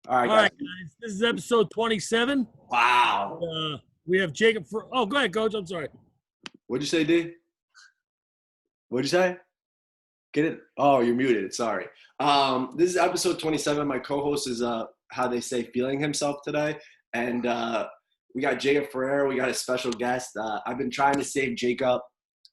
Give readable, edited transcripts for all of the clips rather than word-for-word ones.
All right, All guys. right, guys. This is episode 27. Wow. We have Jacob for. Oh, go ahead, Coach. I'm sorry. What'd you say, D? What'd you say? Get it? Oh, you're muted. Sorry. This is episode 27. My co-host is how they say feeling himself today, and we got Jacob Ferreira. We got a special guest. I've been trying to save Jacob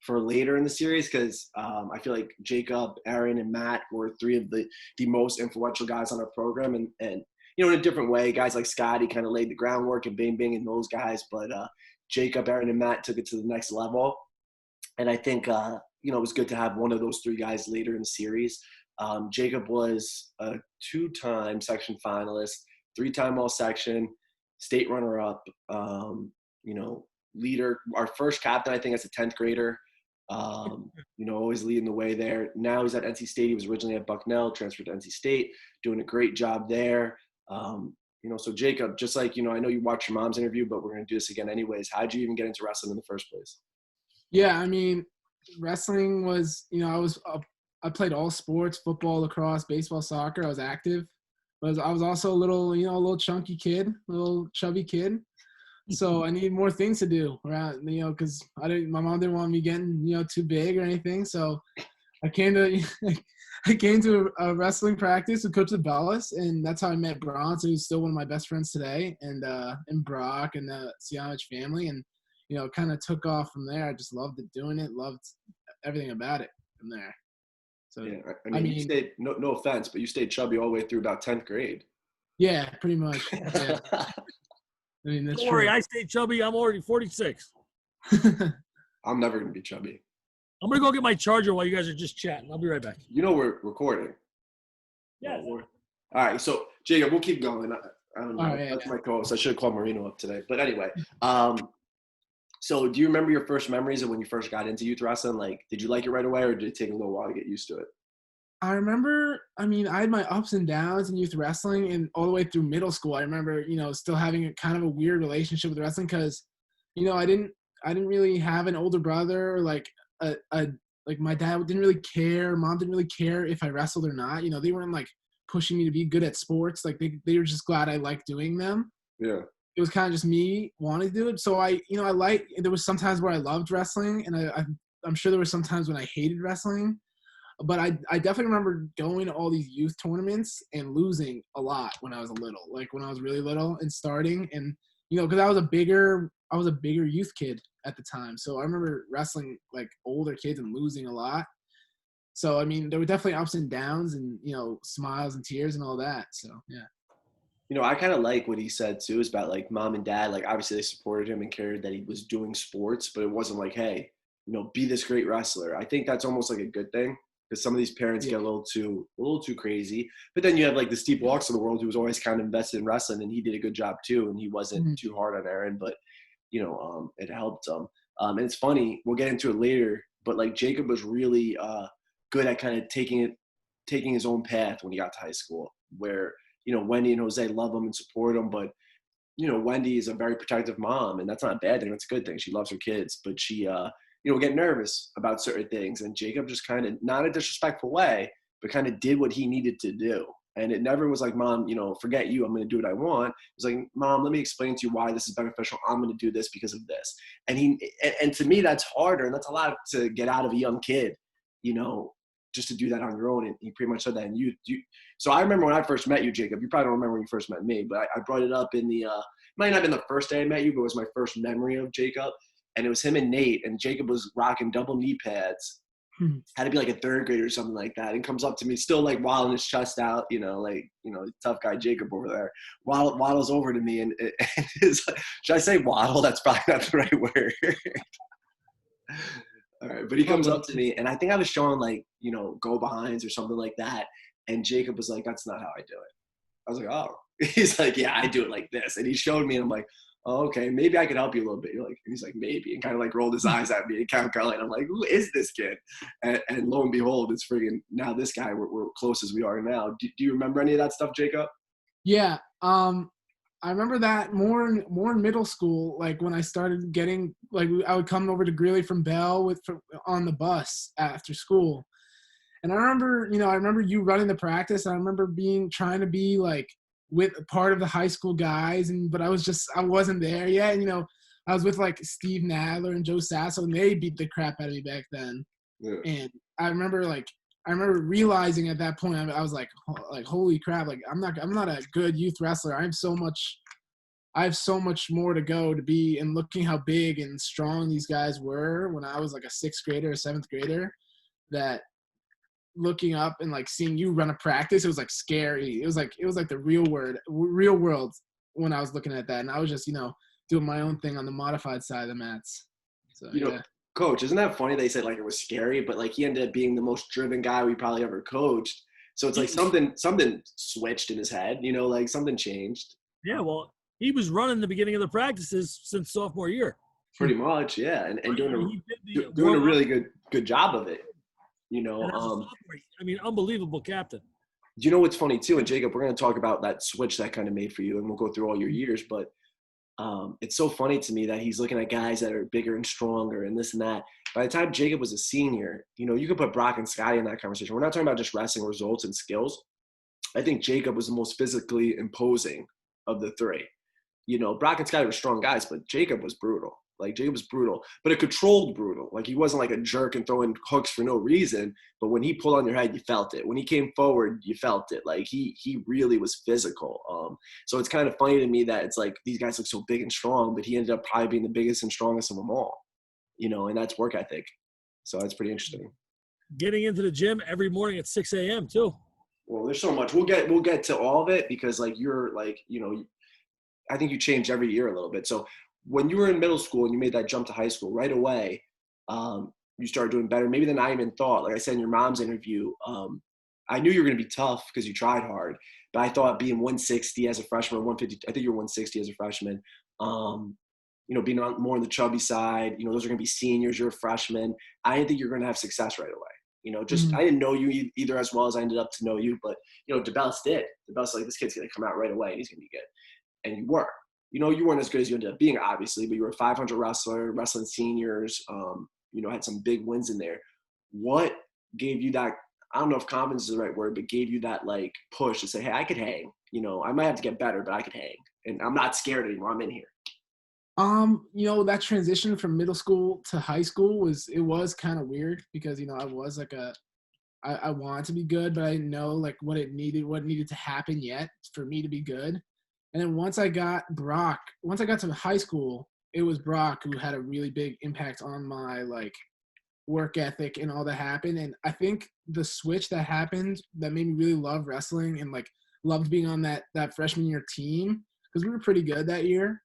for later in the series because I feel like Jacob, Aaron, and Matt were three of the most influential guys on our program, and in a different way, guys like Scotty kind of laid the groundwork and Bing Bing and those guys, but Jacob, Aaron, and Matt took it to the next level. And I think it was good to have one of those three guys later in the series. Jacob was a two-time section finalist, three-time all-section, state runner-up. Leader. Our first captain, I think, as a 10th grader. Always leading the way there. Now he's at NC State. He was originally at Bucknell, transferred to NC State, doing a great job there. So Jacob, just like, I know you watched your mom's interview, but we're going to do this again anyways. How'd you even get into wrestling in the first place? Yeah, I mean, wrestling was, I played all sports, football, lacrosse, baseball, soccer. I was active. But I was also a little chunky kid, a little chubby kid. So I needed more things to do around, because my mom didn't want me getting, too big or anything. So I came to a wrestling practice with Coach Bellis, and that's how I met Bronze, who's still one of my best friends today, and Brock and the Siamich family, and kind of took off from there. I just loved it, doing it, loved everything about it from there. So yeah, I mean you stayed, no offense, but you stayed chubby all the way through about 10th grade. Yeah, pretty much. Yeah. I mean, that's Don't worry, true. I stayed chubby. I'm already 46. I'm never going to be chubby. I'm going to go get my charger while you guys are just chatting. I'll be right back. We're recording. Yeah. All right, so Jacob, we'll keep going. I don't know. Right, that's my co-host. I should have called Marino up today. But anyway, so do you remember your first memories of when you first got into youth wrestling? Like, did you like it right away, or did it take a little while to get used to it? I remember, I had my ups and downs in youth wrestling, and all the way through middle school. I remember, still having a kind of a weird relationship with wrestling because, I didn't really have an older brother, or like like my dad didn't really care, mom didn't really care if I wrestled or not. They weren't like pushing me to be good at sports. Like they were just glad I liked doing them. Yeah. It was kind of just me wanting to do it. So there was some times where I loved wrestling, and I'm sure there were some times when I hated wrestling. But I definitely remember going to all these youth tournaments and losing a lot when I was little, like when I was really little and starting. And, because I was a bigger youth kid at the time. So I remember wrestling like older kids and losing a lot. So, I mean, there were definitely ups and downs and, smiles and tears and all that. So, yeah. I kind of like what he said too, is about like mom and dad, like obviously they supported him and cared that he was doing sports, but it wasn't like, hey, be this great wrestler. I think that's almost like a good thing. Because some of these parents get a little too crazy. But then you have like the Steve Walks of the world who was always kind of invested in wrestling, and he did a good job too, and he wasn't too hard on Aaron, but it helped him. And it's funny, we'll get into it later, but like Jacob was really good at kind of taking his own path when he got to high school, where Wendy and Jose love him and support him, but Wendy is a very protective mom, and that's not a bad thing. That's a good thing. She loves her kids, but she get nervous about certain things. And Jacob just kind of, not in a disrespectful way, but kind of did what he needed to do. And it never was like, Mom, forget you, I'm going to do what I want. It was like, Mom, let me explain to you why this is beneficial. I'm going to do this because of this. And to me, that's harder. And that's a lot to get out of a young kid, just to do that on your own. And he pretty much said that. And so I remember when I first met you, Jacob, you probably don't remember when you first met me, but I brought it up in might not have been the first day I met you, but it was my first memory of Jacob. And it was him and Nate, and Jacob was rocking double knee pads. Had to be like a third grader or something like that. And comes up to me, still like waddling his chest out, tough guy Jacob over there. Waddles over to me, and is, should I say waddle? That's probably not the right word. All right, but he comes up to me, and I think I was showing like, go behinds or something like that. And Jacob was like, that's not how I do it. I was like, oh. He's like, yeah, I do it like this. And he showed me, and I'm like, oh, okay, maybe I could help you a little bit. He's like, maybe, and kind of like rolled his eyes at me and kept going. I'm like, who is this kid? And lo and behold, it's friggin' now this guy. We're close as we are now. Do you remember any of that stuff, Jacob? Yeah, I remember that more in middle school. Like when I started getting, like I would come over to Greeley from Bell on the bus after school, and I remember you running the practice. And I remember trying to be like with part of the high school guys, but I wasn't there yet. And, I was with like Steve Nadler and Joe Sasso, and they beat the crap out of me back then. Yeah. And I remember realizing at that point, I was like, holy crap! Like I'm not a good youth wrestler. I have so much more to go to be. And looking how big and strong these guys were when I was like a sixth grader or seventh grader, that looking up and like seeing you run a practice, it was like scary. It was like the real world when I was looking at that, and I was just doing my own thing on the modified side of the mats. So yeah. Coach, isn't that funny? They said like it was scary, but like he ended up being the most driven guy we probably ever coached. So it's like something switched in his head, like something changed. Yeah, well, he was running the beginning of the practices since sophomore year. Pretty much, yeah, and doing a warm-up. really good job of it. And as a sophomore, unbelievable captain. Do you know what's funny too? And Jacob, we're going to talk about that switch that kind of made for you, and we'll go through all your years. But it's so funny to me that he's looking at guys that are bigger and stronger and this and that. By the time Jacob was a senior, you could put Brock and Scotty in that conversation. We're not talking about just wrestling results and skills. I think Jacob was the most physically imposing of the three. Brock and Scotty were strong guys, but Jacob was brutal. Like, Jacob was brutal, but a controlled brutal. Like, he wasn't like a jerk and throwing hooks for no reason, but when he pulled on your head, you felt it. When he came forward, you felt it. Like, he really was physical. So it's kind of funny to me that it's like these guys look so big and strong, but he ended up probably being the biggest and strongest of them all, and that's work ethic. So that's pretty interesting. Getting into the gym every morning at 6 a.m. too. Well, there's so much. We'll get to all of it because like you're like, I think you change every year a little bit. So when you were in middle school and you made that jump to high school right away, you started doing better maybe than I even thought. Like I said in your mom's interview, I knew you were going to be tough because you tried hard, but I thought being 160 as a freshman, 150, I think you were 160 as a freshman, being more on the chubby side, those are going to be seniors, you're a freshman. I didn't think you're going to have success right away. I didn't know you either as well as I ended up to know you, but, DeBellis did. DeBellis like, this kid's going to come out right away and he's going to be good. And you were. You weren't as good as you ended up being, obviously, but you were a 500 wrestler, wrestling seniors, had some big wins in there. What gave you that, I don't know if confidence is the right word, but gave you that, like, push to say, hey, I could hang. I might have to get better, but I could hang. And I'm not scared anymore. I'm in here. That transition from middle school to high school was kind of weird because, I was like I wanted to be good, but I didn't know, like, what needed to happen yet for me to be good. And then once I got to high school, it was Brock who had a really big impact on my, like, work ethic and all that happened. And I think the switch that happened that made me really love wrestling and, like, loved being on that freshman year team, because we were pretty good that year,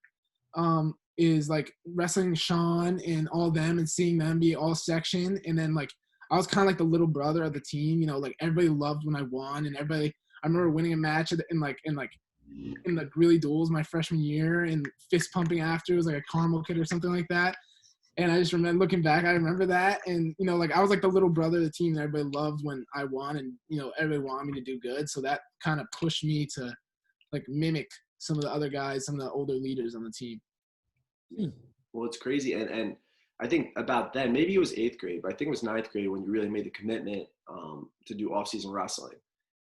is, like, wrestling Sean and all them and seeing them be all section. And then, like, I was kind of like the little brother of the team, like, everybody loved when I won, and I remember winning a match in the Greeley duels my freshman year and fist pumping after. It was like a caramel kid or something like that. And I just remember looking back, I remember that. And, like, I was like the little brother of the team that everybody loved when I won, and, everybody wanted me to do good. So that kind of pushed me to, like, mimic some of the other guys, some of the older leaders on the team. Well, it's crazy. And I think about then, maybe it was 8th grade, but I think it was 9th grade when you really made the commitment to do off-season wrestling.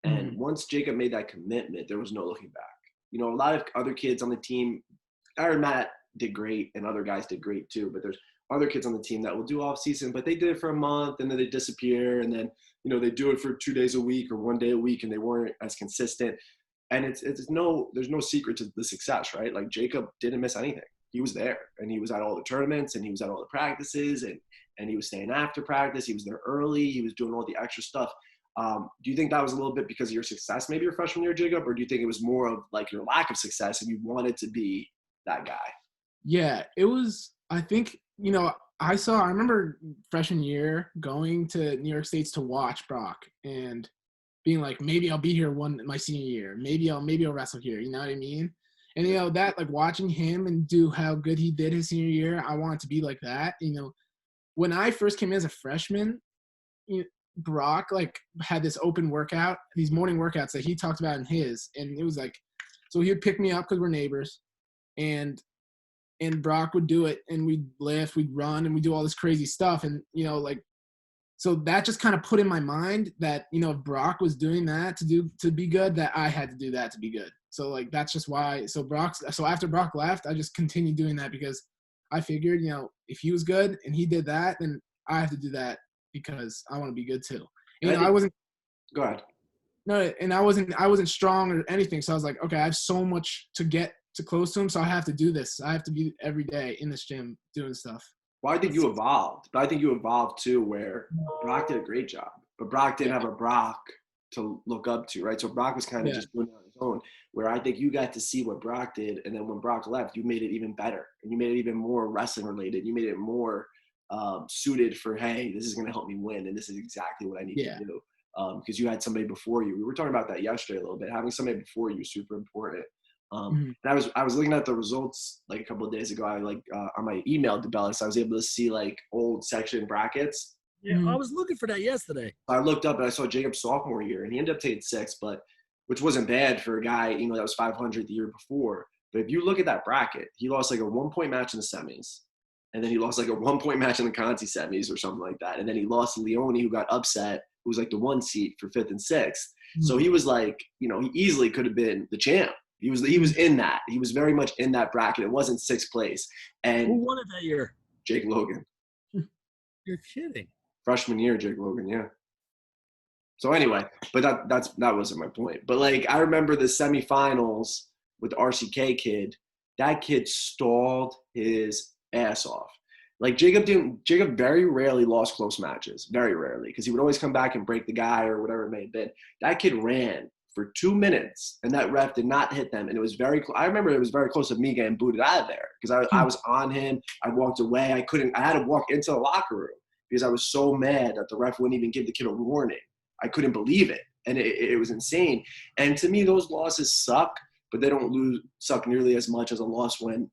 And once Jacob made that commitment, there was no looking back. A lot of other kids on the team, Aaron Matt did great and other guys did great too, but there's other kids on the team that will do off season, but they did it for a month and then they disappear. And then, they do it for 2 days a week or 1 day a week and they weren't as consistent. And there's no secret to the success, right? Like, Jacob didn't miss anything. He was there and he was at all the tournaments and he was at all the practices and he was staying after practice. He was there early. He was doing all the extra stuff. Do you think that was a little bit because of your success, maybe your freshman year, Jacob, or do you think it was more of like your lack of success and you wanted to be that guy? Yeah, it was, I think, I remember freshman year going to New York States to watch Brock and being like, maybe I'll be here my senior year. Maybe I'll wrestle here. You know what I mean? And, that, like, watching him and do how good he did his senior year, I wanted to be like that. When I first came in as a freshman, Brock, like, had this open workout, these morning workouts that he talked about in his, and it was like, so he would pick me up because we're neighbors, and Brock would do it, and we'd lift, we'd run, and we'd do all this crazy stuff, and like, So that just kind of put in my mind that, if Brock was doing that to be good, that I had to do that to be good. So like, that's just why. So after Brock left, I just continued doing that because I figured, if he was good and he did that, then I have to do that because I want to be good too. And, I wasn't. Go ahead. No, and I wasn't strong or anything. So I was like, okay, I have so much to get to close to him. So I have to do this. I have to be every day in this gym doing stuff. Well, I think you evolved, but I think you evolved too, where Brock did a great job, but Brock didn't have a Brock to look up to, right? So Brock was kind of just doing it on his own, where I think you got to see what Brock did, and then when Brock left, you made it even better, and you made it even more wrestling related. You made it more suited for, hey, this is going to help me win, and this is exactly what I need to do. Because you had somebody before you. We were talking about that yesterday a little bit. Having somebody before you is super important. And I was looking at the results like a couple of days ago. I on my email to Bellis, I was able to see like old section brackets. Yeah, I was looking for that yesterday. I looked up and I saw Jacob's sophomore year, and he ended up taking 6th, but which wasn't bad for a guy that was 500 the year before. But if you look at that bracket, he lost like a 1-point match in the semis, and then he lost like a 1-point match in the Conti semis or something like that, and then he lost to Leone, who got upset, who was like the 1 seat for 5th and 6th. So he was like, he easily could have been the champ. He was in that. He was very much in that bracket. It wasn't 6th place. And who won it that year? Jake Logan. You're kidding. Freshman year, Jake Logan, yeah. So anyway, but that wasn't my point. But like, I remember the semifinals with the RCK kid. That kid stalled his ass off. Like Jacob very rarely lost close matches, very rarely, because he would always come back and break the guy or whatever it may have been. That kid ran for 2 minutes, and that ref did not hit them, and it was very I remember it was very close to me getting booted out of there because I was on him. I walked away. I had to walk into the locker room because I was so mad that the ref wouldn't even give the kid a warning. I couldn't believe it, and it was insane. And to me, those losses suck, but they don't suck nearly as much as a loss when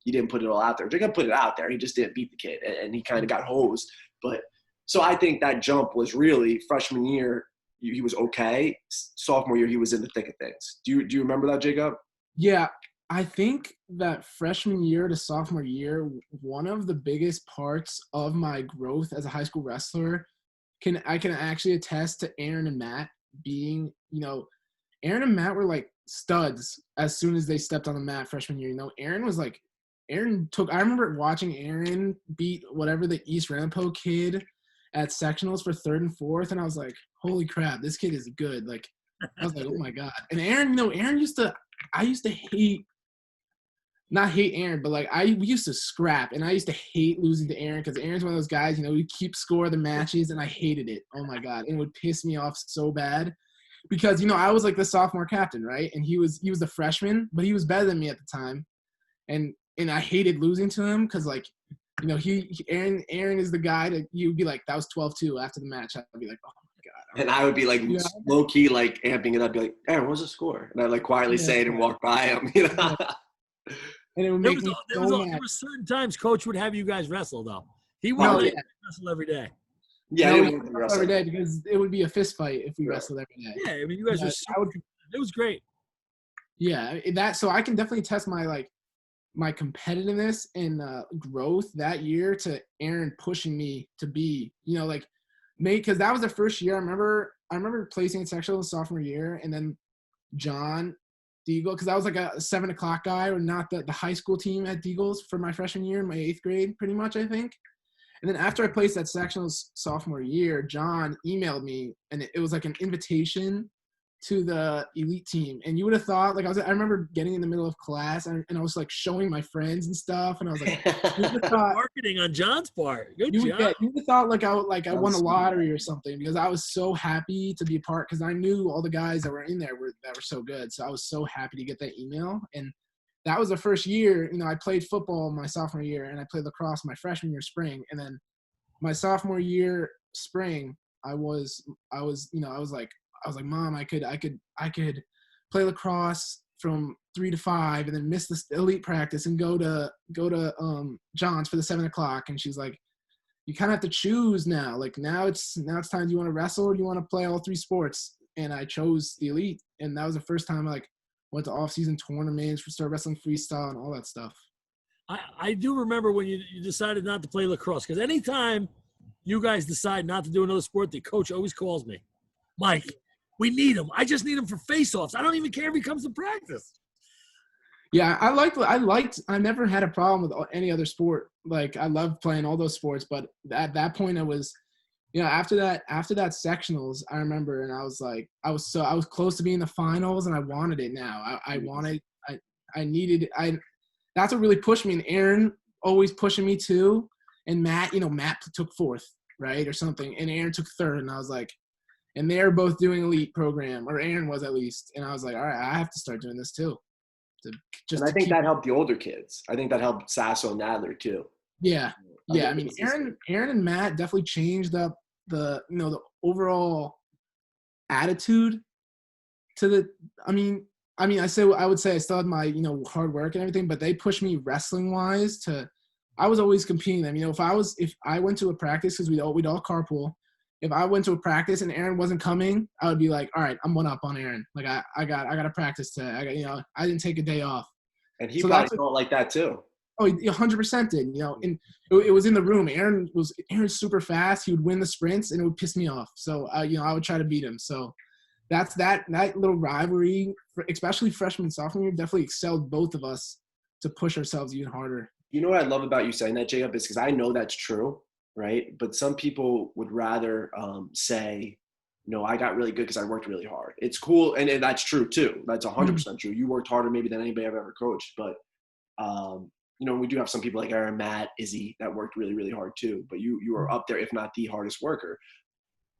he didn't put it all out there. Jacob put it out there. He just didn't beat the kid, and he kind of got hosed. But so I think that jump was really freshman year. He was okay. Sophomore year, he was in the thick of things. Do you remember that, Jacob? Yeah, I think that freshman year to sophomore year, one of the biggest parts of my growth as a high school wrestler, I can actually attest to Aaron and Matt being, Aaron and Matt were like studs as soon as they stepped on the mat freshman year. I remember watching Aaron beat whatever the East Ramapo kid at sectionals for 3rd and 4th, and I was like, holy crap, this kid is good. Like, I was like, oh my God. And Aaron, I used to not hate Aaron, but like we used to scrap, and I used to hate losing to Aaron because Aaron's one of those guys, we keep score of the matches, and I hated it. Oh my God. And it would piss me off so bad because, I was like the sophomore captain, right? And he was the freshman, but he was better than me at the time. And I hated losing to him because like, Aaron is the guy that you'd be like, that was 12-2 after the match. I'd be like, oh my God. And I would be like low key, like amping it up, be like, Aaron, what's the score? And I'd like quietly say it and walk by him, Yeah. And it would make me so mad. There were certain times Coach would have you guys wrestle though. He wouldn't wrestle every day. Yeah, no, we wrestle every day because it would be a fist fight if we wrestled every day. Yeah, I mean, you guys it was great. Yeah, so I can definitely test my competitiveness and growth that year to Aaron pushing me to be, because that was the first year. I remember placing in sectional sophomore year, and then John Deagle, because I was like a 7:00 guy, or not the high school team at Deagles for my freshman year in my 8th grade, pretty much, I think. And then after I placed that sectional sophomore year, John emailed me, and it was like an invitation to the elite team. And you would have thought, like, I remember getting in the middle of class, and I was like showing my friends and stuff, and I was like, marketing on John's part. Good job. Yeah, you would have thought I won the lottery or something, because I was so happy to be a part, because I knew all the guys that were in there were so good. So I was so happy to get that email. And that was the first year, I played football my sophomore year, and I played lacrosse my freshman year spring. And then my sophomore year spring, I was like, Mom, I could play lacrosse from 3 to 5 and then miss the elite practice and go to John's for the 7:00. And she's like, you kind of have to choose now. Like, now it's time. Do you want to wrestle or do you want to play all 3 sports? And I chose the elite. And that was the first time I went to off-season tournaments, started wrestling freestyle and all that stuff. I do remember when you decided not to play lacrosse, because anytime you guys decide not to do another sport, the coach always calls me. Mike, we need him. I just need him for face-offs. I don't even care if he comes to practice. Yeah, I never had a problem with any other sport. Like, I loved playing all those sports, but at that point it was, after that sectionals, I remember, and I was like, I was close to being the finals, and I wanted it now. I needed that's what really pushed me. And Aaron always pushing me too. And Matt took fourth, right, or something, and Aaron took third, and I was like, and they're both doing elite program, or Aaron was at least, and I was like, all right, I have to start doing this too. And I think that helped the older kids. I think that helped Sasso and Nadler too. Yeah. I mean, Aaron and Matt definitely changed up the overall attitude to the. I would say I still had my hard work and everything, but they pushed me wrestling wise to. I was always competing them. If I went to a practice, because we'd all carpool. If I went to a practice and Aaron wasn't coming, I would be like, all right, I'm one up on Aaron. Like I got to practice today. I didn't take a day off. And he probably felt like that too. Oh, he 100% did. And it was in the room. Aaron's super fast. He would win the sprints, and it would piss me off. So I would try to beat him. So that's that little rivalry, especially freshman sophomore year, definitely excelled both of us to push ourselves even harder. You know what I love about you saying that, Jacob, is because I know that's true, right? But some people would rather say, no, I got really good because I worked really hard. It's cool, and that's true tue. That's 100% true. You worked harder maybe than anybody I've ever coached, but we do have some people like Aaron, Matt, Izzy that worked really, really hard too. But you were up there, if not the hardest worker.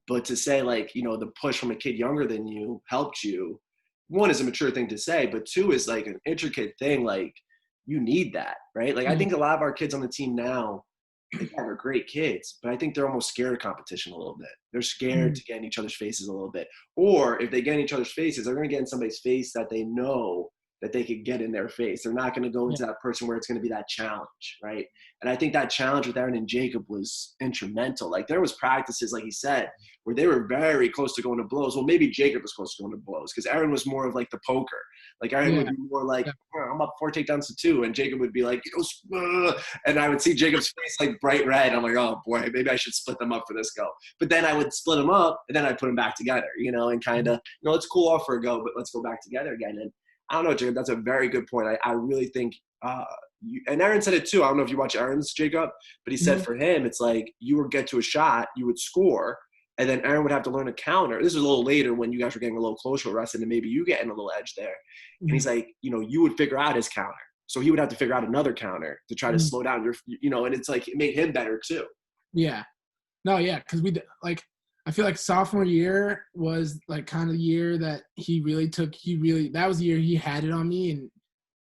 But to say the push from a kid younger than you helped you, one is a mature thing to say, but two is like an intricate thing. Like, you need that, right? Like, I think a lot of our kids on the team now, are great kids, but I think they're almost scared of competition a little bit. They're scared to get in each other's faces a little bit. Or if they get in each other's faces, they're going to get in somebody's face that they know that they could get in their face. They're not going to go into that person where it's going to be that challenge, right? And I think that challenge with Aaron and Jacob was instrumental. Like, there was practices, like he said, where they were very close to going to blows. Well, maybe Jacob was close to going to blows because Aaron was more of like the poker. Like, Aaron would be more like, I'm up 4 takedowns to 2. And Jacob would be like, and I would see Jacob's face like bright red. I'm like, oh boy, maybe I should split them up for this go. But then I would split them up and then I'd put them back together, and kind of, let's cool off for a go, but let's go back together again. And I don't know, Jacob, that's a very good point. I really think and Aaron said it too. I don't know if you watch Aaron's, Jacob, but he said for him, it's like you would get to a shot, you would score, and then Aaron would have to learn a counter. This is a little later when you guys were getting a little closer rested and maybe you getting a little edge there. And he's like, you would figure out his counter. So he would have to figure out another counter to try to slow down your, and it's like it made him better too. Yeah. No, yeah, because I feel like sophomore year was like kind of the year that that was the year he had it on me,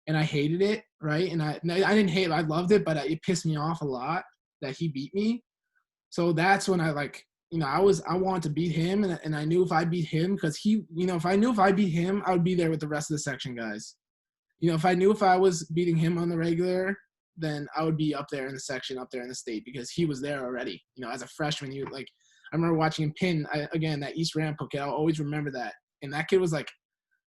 and I hated it, right? And I didn't hate it, I loved it, but it pissed me off a lot that he beat me. So that's when I wanted to beat him, and I knew if I beat him, because if I beat him, I would be there with the rest of the section guys. If I knew if I was beating him on the regular, then I would be up there in the section, up there in the state, because he was there already. As a freshman, I remember watching him pin that East Rampo kid. I'll always remember that. And that kid was like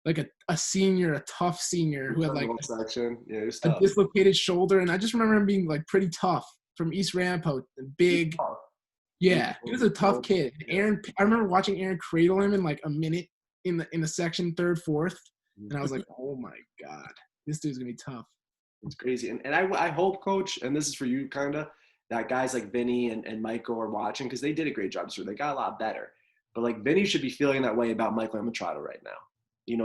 a senior, a tough senior who had like a dislocated shoulder. And I just remember him being like pretty tough from East Rampo, big. Yeah, he was a tough kid. Aaron, I remember watching Aaron cradle him in like a minute in the section, third, fourth. And I was like, oh my God, this dude's gonna be tough. It's crazy. And I hope, Coach, and this is for you kind of, that guys like Vinny and Michael are watching, because they did a great job. So they got a lot better. But like Vinny should be feeling that way about Michael Amatrado right now.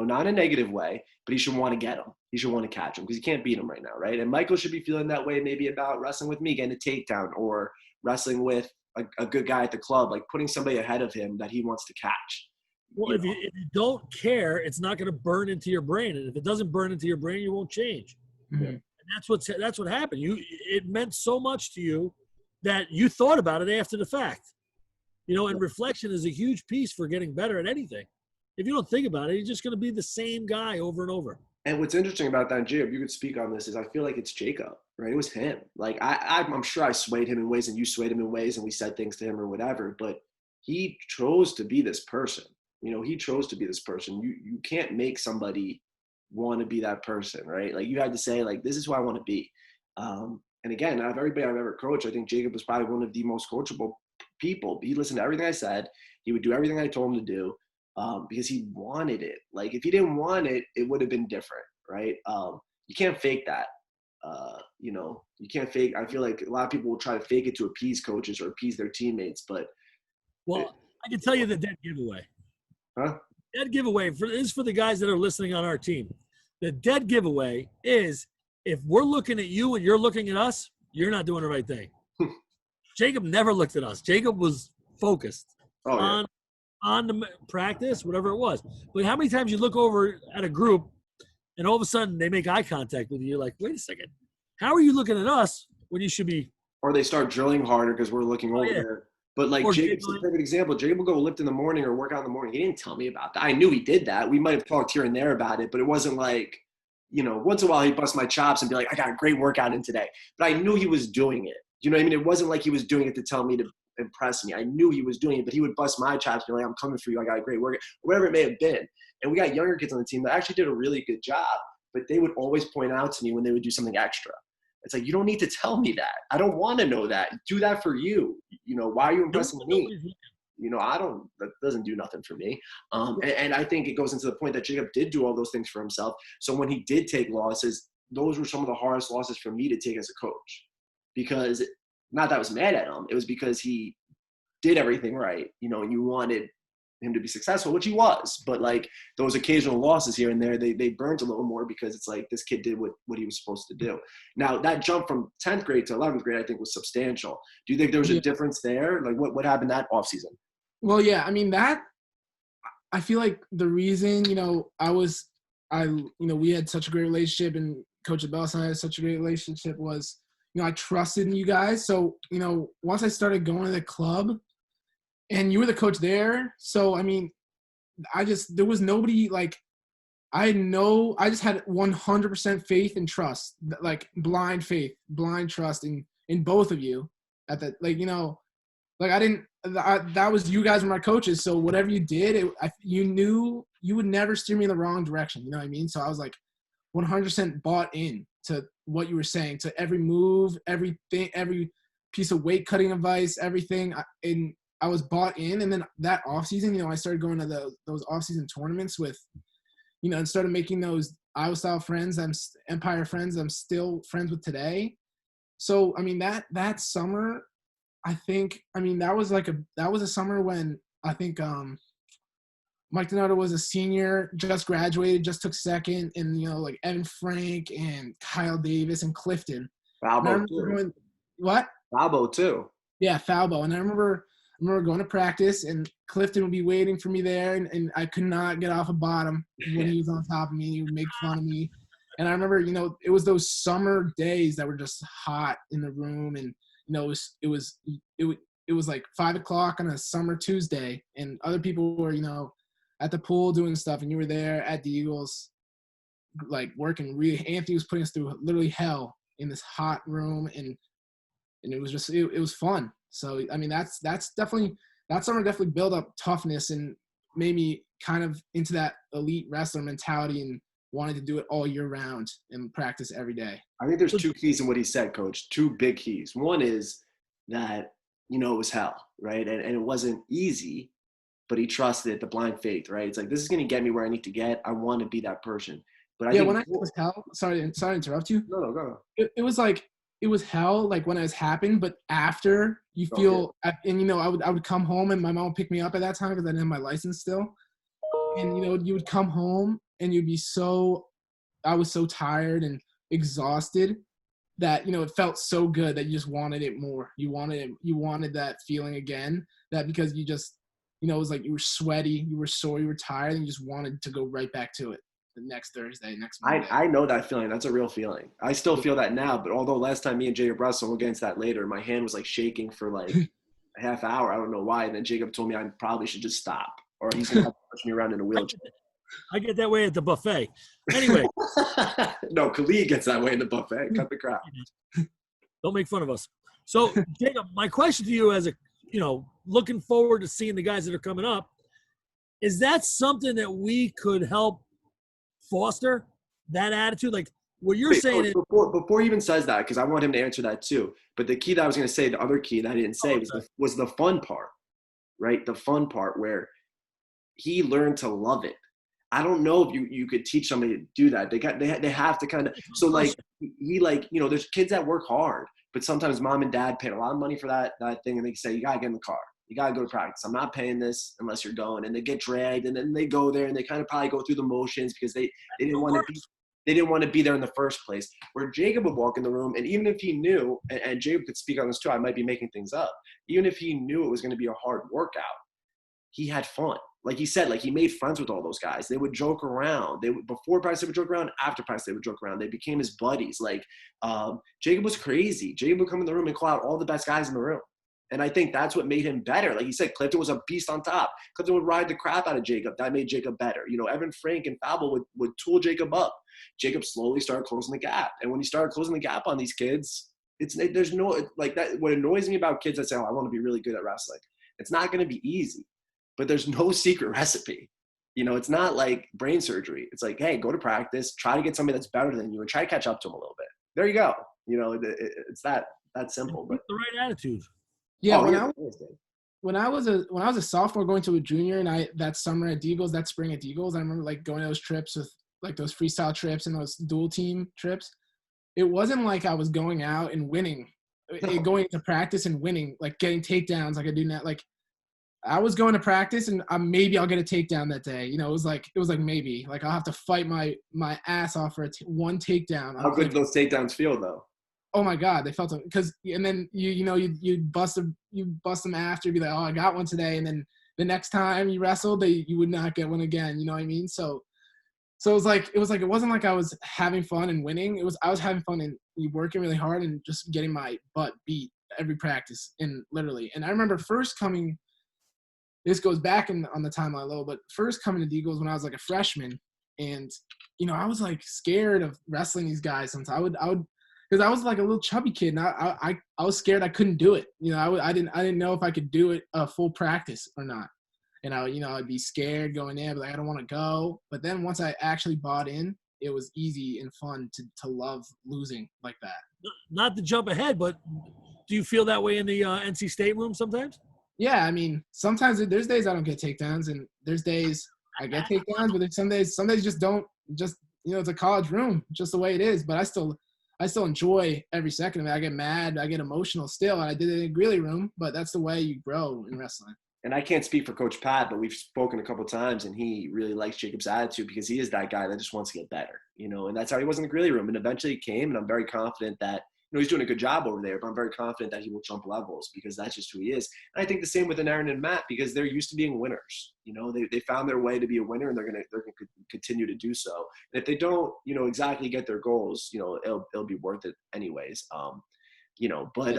Not in a negative way, but he should want to get him. He should want to catch him because he can't beat him right now, right? And Michael should be feeling that way maybe about wrestling with me, getting a takedown, or wrestling with a good guy at the club, like putting somebody ahead of him that he wants to catch. Well, if you don't care, it's not going to burn into your brain. And if it doesn't burn into your brain, you won't change. Mm-hmm. And that's what happened. It meant so much to you that you thought about it after the fact. And reflection is a huge piece for getting better at anything. If you don't think about it, you're just going to be the same guy over and over. And what's interesting about that, Jacob, you could speak on this, is I feel like it's Jacob, right? It was him. Like I'm sure I swayed him in ways and you swayed him in ways and we said things to him or whatever, but he chose to be this person. He chose to be this person. You can't make somebody want to be that person, right? Like, you had to say, like, this is who I want to be. And again, out of everybody I've ever coached, I think Jacob was probably one of the most coachable people. He listened to everything I said. He would do everything I told him to do because he wanted it. Like if he didn't want it, it would have been different, right? You can't fake that. You can't fake. I feel like a lot of people will try to fake it to appease coaches or appease their teammates, but I can tell you the dead giveaway. Huh? Dead giveaway is for the guys that are listening on our team. The dead giveaway is if we're looking at you and you're looking at us, you're not doing the right thing. Jacob never looked at us. Jacob was focused on the practice, whatever it was. But how many times you look over at a group and all of a sudden they make eye contact with you? You're like, wait a second. How are you looking at us when you should be? Or they start drilling harder because we're looking over there. But like Jacob's a perfect example. Jacob will go lift in the morning or work out in the morning. He didn't tell me about that. I knew he did that. We might have talked here and there about it, but it wasn't like, once in a while he'd bust my chops and be like, I got a great workout in today. But I knew he was doing it. You know what I mean? It wasn't like he was doing it to tell me to impress me. I knew he was doing it, but he would bust my chops and be like, I'm coming for you. I got a great workout, whatever it may have been. And we got younger kids on the team that actually did a really good job, but they would always point out to me when they would do something extra. It's like, you don't need to tell me that. I don't want to know that. Do that for you. Why are you impressing me? That doesn't do nothing for me. And I think it goes into the point that Jacob did do all those things for himself. So when he did take losses, those were some of the hardest losses for me to take as a coach, because not that I was mad at him. It was because he did everything right, and you wanted him to be successful, which he was. But like those occasional losses here and there, they burned a little more because it's like this kid did what he was supposed to do. Now that jump from 10th grade to 11th grade, I think was substantial. Do you think there was a difference there? Like what happened that offseason? Well, yeah, I mean I feel like the reason, we had such a great relationship and Coach Abelson and I had such a great relationship was, I trusted in you guys. So, once I started going to the club and you were the coach there. So, I mean, there was nobody like, I just had 100% faith and trust, like blind faith, blind trust in both of you at that, that was, you guys were my coaches. So whatever you did, you knew you would never steer me in the wrong direction. You know what I mean? So I was like 100% bought in to what you were saying, to every move, everything, every piece of weight cutting advice, everything. And I was bought in. And then that off season, I started going to those off season tournaments with, and started making those Iowa style friends. Empire friends. I'm still friends with today. So, I mean, that summer, I think, that was a summer when I think Mike Donato was a senior, just graduated, just took second, and like Evan Frank and Kyle Davis and Clifton. Falbo too. What? Falbo too. Yeah, Falbo. And I remember going to practice, and Clifton would be waiting for me there, and I could not get off a bottom when he was on top of me. He would make fun of me. And I remember, it was those summer days that were just hot in the room, and it was like 5:00 on a summer Tuesday, and other people were, at the pool doing stuff, and you were there at the Eagles, like working really. Anthony was putting us through literally hell in this hot room, and it was just, it was fun. So, I mean, that summer definitely built up toughness and made me kind of into that elite wrestler mentality and wanted to do it all year round and practice every day. I think there's two keys in what he said, Coach. Two big keys. One is that, it was hell, right? And it wasn't easy, but he trusted the blind faith, right? It's like, this is going to get me where I need to get. I want to be that person. But when I say it was hell, sorry to interrupt you. No, go. It was hell, like when it was happened, but after you feel, and I would come home and my mom would pick me up at that time because I didn't have my license still. And, you would come home and you'd be I was so tired and exhausted that, it felt so good that you just wanted it more. You wanted that feeling again, that because you just, it was like you were sweaty, you were sore, you were tired, and you just wanted to go right back to it the next Thursday, next Monday. I know that feeling. That's a real feeling. I still feel that now, but although last time me and Jacob wrestled, we'll get into that later, my hand was like shaking for like a half hour. I don't know why. And then Jacob told me I probably should just stop, or he's going to have to push me around in a wheelchair. I get that way at the buffet. Anyway. No, Khalid gets that way in the buffet. Cut the crap. Don't make fun of us. So, Jacob, my question to you as looking forward to seeing the guys that are coming up, is that something that we could help foster, that attitude? Like what you're Wait, saying is, before he even says that, because I want him to answer that too. But the key that I was going to say, the other key that I didn't say was the fun part, right? The fun part where he learned to love it. I don't know if you could teach somebody to do that. They have to kind of, so like he like, you know, there's kids that work hard, but sometimes mom and dad pay a lot of money for that thing, and they say, you gotta get in the car, you gotta go to practice. I'm not paying this unless you're going, and they get dragged, and then they go there and they kind of probably go through the motions because they didn't want to be there in the first place. Where Jacob would walk in the room, and even if he knew, and Jacob could speak on this too, I might be making things up. Even if he knew it was going to be a hard workout, he had fun. Like he said, like he made friends with all those guys. They would joke around. They would, before practice they would joke around. After practice they would joke around. They became his buddies. Like Jacob was crazy. Jacob would come in the room and call out all the best guys in the room. And I think that's what made him better. Like he said, Clifton was a beast on top. Clifton would ride the crap out of Jacob. That made Jacob better. You know, Evan Frank and Fable would tool Jacob up. Jacob slowly started closing the gap. And when he started closing the gap on these kids, there's no, like that. What annoys me about kids that say, oh, I want to be really good at wrestling. It's not going to be easy. But there's no secret recipe. You know, it's not like brain surgery. It's like, hey, go to practice, try to get somebody that's better than you, and try to catch up to them a little bit. There you go. You know, it's that simple. But the right attitude. Yeah, when I was a sophomore going to a junior, and that summer at Deagles, that spring at Deagles, I remember like going to those trips with like those freestyle trips and those dual team trips. It wasn't like I was going out and winning, going to practice and winning, like getting takedowns like I do now. Like I was going to practice and maybe I'll get a takedown that day. You know, it was like maybe, like I'll have to fight my ass off for one takedown. How good do those takedowns feel though? Oh my God, they felt it. Because, and then you bust them after, be like, oh, I got one today. And then the next time you wrestled, you would not get one again. You know what I mean? So it was like, it wasn't like I was having fun and winning. I was having fun and working really hard and just getting my butt beat every practice, and literally. And I remember first coming, this goes back on the timeline a little, but first coming to Deagles when I was like a freshman, and you know I was like scared of wrestling these guys. Sometimes I would because I was like a little chubby kid, and I was scared I couldn't do it. You know, I didn't know if I could do it full practice or not. And I'd be scared going in, but like I don't want to go. But then once I actually bought in, it was easy and fun to love losing like that. Not to jump ahead, but do you feel that way in the NC State room sometimes? Yeah, I mean, sometimes there's days I don't get takedowns, and there's days I get takedowns, but there's some days just don't. Just it's a college room, just the way it is. But I still enjoy every second of it. I get mad, I get emotional still. I did it in a Greeley room, but that's the way you grow in wrestling. And I can't speak for Coach Pat, but we've spoken a couple of times, and he really likes Jacob's attitude because he is that guy that just wants to get better, and that's how he was in the Greeley room. And eventually he came, and I'm very confident that he's doing a good job over there, but I'm very confident that he will jump levels because that's just who he is. And I think the same with Aaron and Matt because they're used to being winners. They found their way to be a winner, and they're gonna continue to do so. And if they don't, exactly get their goals, it'll be worth it anyways. But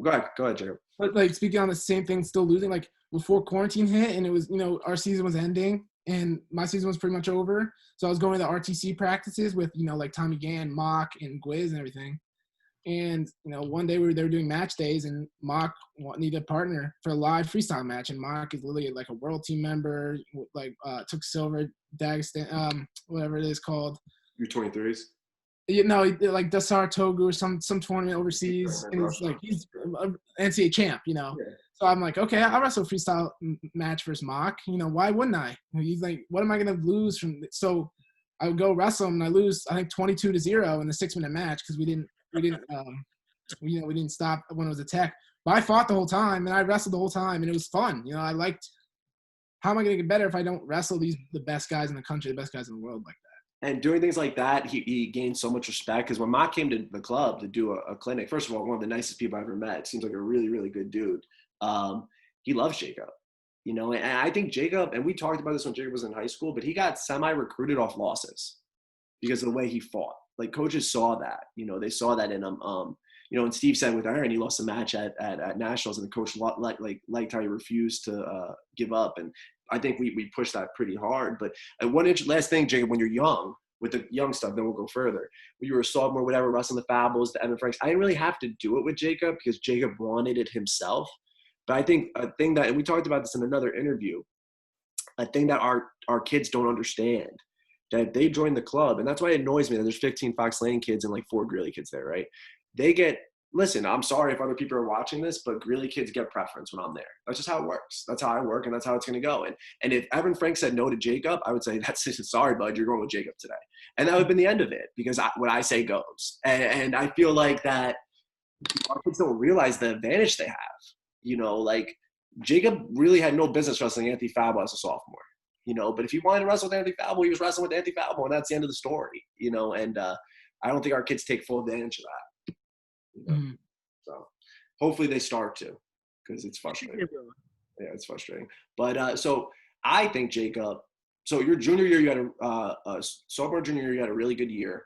go ahead, Jacob. But like speaking on the same thing, still losing. Like before quarantine hit, and it was our season was ending, and my season was pretty much over. So I was going to the RTC practices with like Tommy Gann, Mock, and Gwiz and everything. And, one day they were doing match days, and Mock needed a partner for a live freestyle match. And Mock is literally like a world team member, like took silver, Dagestan, whatever it is called. U23s? Like Dasar Togu or some tournament overseas. And he's an NCAA champ, Yeah. So I'm like, okay, I'll wrestle a freestyle match versus Mock. Why wouldn't I? He's like, what am I going to lose from – so I would go wrestle him, and I lose, I think, 22-0 in the 6-minute match because we didn't stop when it was a tech. But I fought the whole time, and I wrestled the whole time, and it was fun. I liked how am I going to get better if I don't wrestle the best guys in the country, the best guys in the world like that. And doing things like that, he gained so much respect because when Mock came to the club to do a clinic, first of all, one of the nicest people I've ever met. Seems like a really, really good dude. He loves Jacob. And I think Jacob, and we talked about this when Jacob was in high school, but he got semi-recruited off losses because of the way he fought. Like coaches saw that, they saw that in him. And Steve said with Aaron, he lost a match at nationals, and the coach liked how he refused to give up. And I think we pushed that pretty hard. But last thing, Jacob, when you're young, with the young stuff, then we'll go further. When you were a sophomore, whatever, wrestling the Fables, the Evan Franks, I didn't really have to do it with Jacob because Jacob wanted it himself. But I think a thing that, and we talked about this in another interview, a thing that our kids don't understand that if they join the club, and that's why it annoys me that there's 15 Fox Lane kids and like 4 Greeley kids there, right? They get, listen, I'm sorry if other people are watching this, but Greeley kids get preference when I'm there. That's just how it works. That's how I work, and that's how it's going to go. And if Evan Frank said no to Jacob, I would say, that's sorry, bud, you're going with Jacob today. And that would have been the end of it, because what I say goes. And I feel like that our kids don't realize the advantage they have. You know, like Jacob really had no business wrestling Anthony Falbo as a sophomore. You know, but if he wanted to wrestle with Anthony Falbo, he was wrestling with Anthony Falbo, and that's the end of the story. You know, and I don't think our kids take full advantage of that. You know? Mm-hmm. So hopefully they start to, because it's frustrating. Yeah, it's frustrating. But so I think Jacob. So your junior year, you had a sophomore junior year, you had a really good year.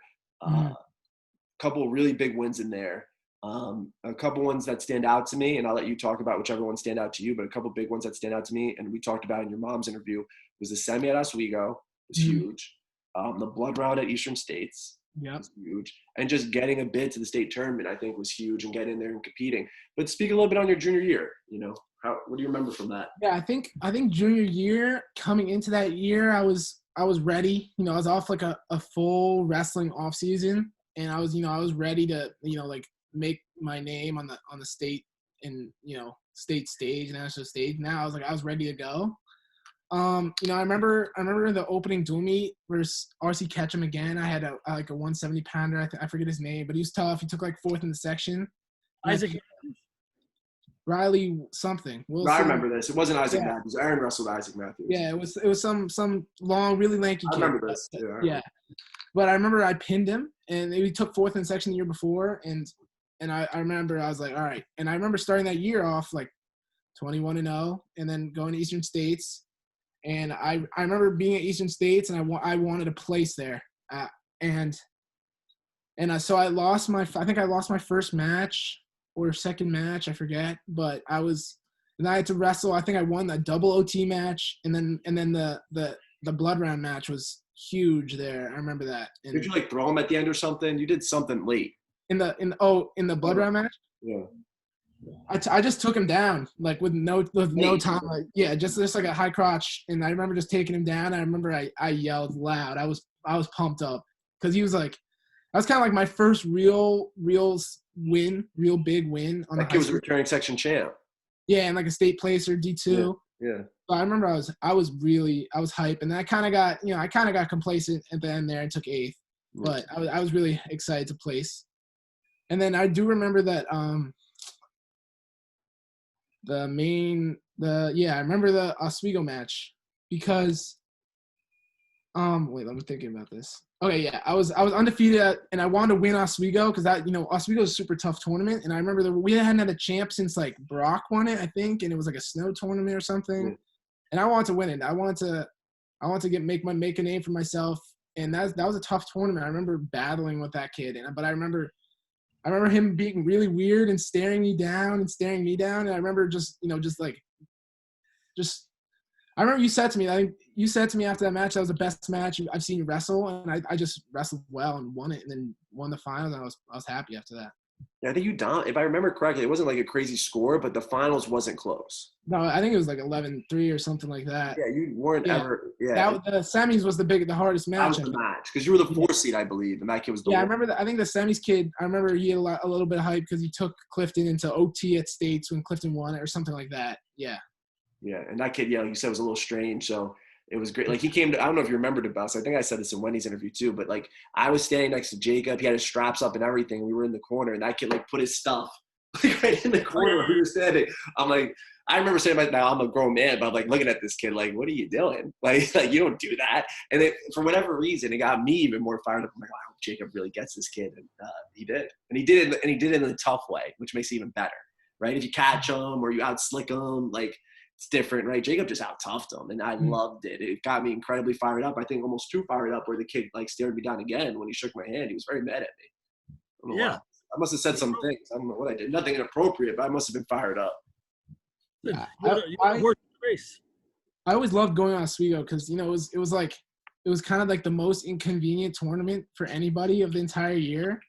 Couple really big wins in there. A couple ones that stand out to me, and I'll let you talk about whichever ones stand out to you, but a couple big ones that stand out to me, and we talked about in your mom's interview, was the semi at Oswego, was huge. The blood round at Eastern States was huge. And just getting a bid to the state tournament, I think, was huge, and getting in there and competing. But speak a little bit on your junior year, you know. What do you remember from that? Yeah, I think junior year, coming into that year, I was ready. You know, I was off like a full wrestling off season, and I was ready to, like, make my name on the state and, state stage, national stage. Now I was ready to go. I remember the opening dual meet versus RC Ketchum again. I had a 170 pounder. I forget his name, but he was tough. He took like 4th in the section. Isaac Riley something. I remember this. It wasn't Isaac Matthews. Aaron wrestled Isaac Matthews. Yeah, it was some long, really lanky kid. I remember this. Yeah. But I remember I pinned him, and he took 4th in the section the year before, and I remember I was like, all right. And I remember starting that year off like 21-0, and then going to Eastern States. And I remember being at Eastern States, and I wanted a place there. So I lost I think I lost my first match or second match, I forget. But I had to wrestle. I think I won a double OT match, and then the blood round match was huge there. I remember that. And did you like throw him at the end or something? You did something late. In the blood round match? Yeah. I just took him down, like with no time. Like, yeah, just like a high crotch. And I remember just taking him down. I remember I yelled loud. I was pumped up, because he was like, that was kind of like my first real win, real big win. That kid was a returning section champ. Yeah, and like a state placer, D2. Yeah. So I remember I was hyped, and then I kind of got complacent at the end there and took 8th. But I was really excited to place. And then I do remember that I remember the Oswego match, because wait, let me think about this. Okay, yeah, I was undefeated, and I wanted to win Oswego, because that, Oswego is a super tough tournament, and I remember we hadn't had a champ since like Brock won it, I think, and it was like a snow tournament or something, and I wanted to win it. I wanted to make a name for myself, and that was a tough tournament. I remember battling with that kid, but I remember him being really weird and staring me down. And I remember I remember you said to me, after that match, that was the best match I've seen you wrestle. And I just wrestled well and won it, and then won the finals. And I was happy after that. Yeah, I think if I remember correctly, it wasn't like a crazy score, but the finals wasn't close. No, I think it was like 11-3 or something like that. Yeah, you weren't ever. Yeah, the semis was the hardest match. That was the match, because you were the 4th seed, I believe, and that kid was the. Yeah, I remember. I think the semis kid. I remember he had a little bit of hype, because he took Clifton into OT at States when Clifton won it, or something like that. Yeah. Yeah, and that kid, like you said, was a little strange. So it was great. Like he came to. I don't know if you remember the bus. I think I said this in Wendy's interview too. But like I was standing next to Jacob. He had his straps up and everything. We were in the corner, and that kid like put his stuff like right in the corner where we were standing. I'm like, I remember saying, like, now I'm a grown man, but I'm like looking at this kid, like, what are you doing? Like you don't do that. And it, for whatever reason, it got me even more fired up. I'm like, I hope Jacob really gets this kid, and he did. And he did it in a tough way, which makes it even better, right? If you catch him or you out slick him, like. It's different, right? Jacob just out-toughed him, and I loved it. It got me incredibly fired up. I think almost too fired up, where the kid like stared me down again when he shook my hand. He was very mad at me. I don't know why. I must have said some things. I don't know what I did. Nothing inappropriate, but I must have been fired up. Yeah, I always loved going on Oswego, because it was kind of like the most inconvenient tournament for anybody of the entire year.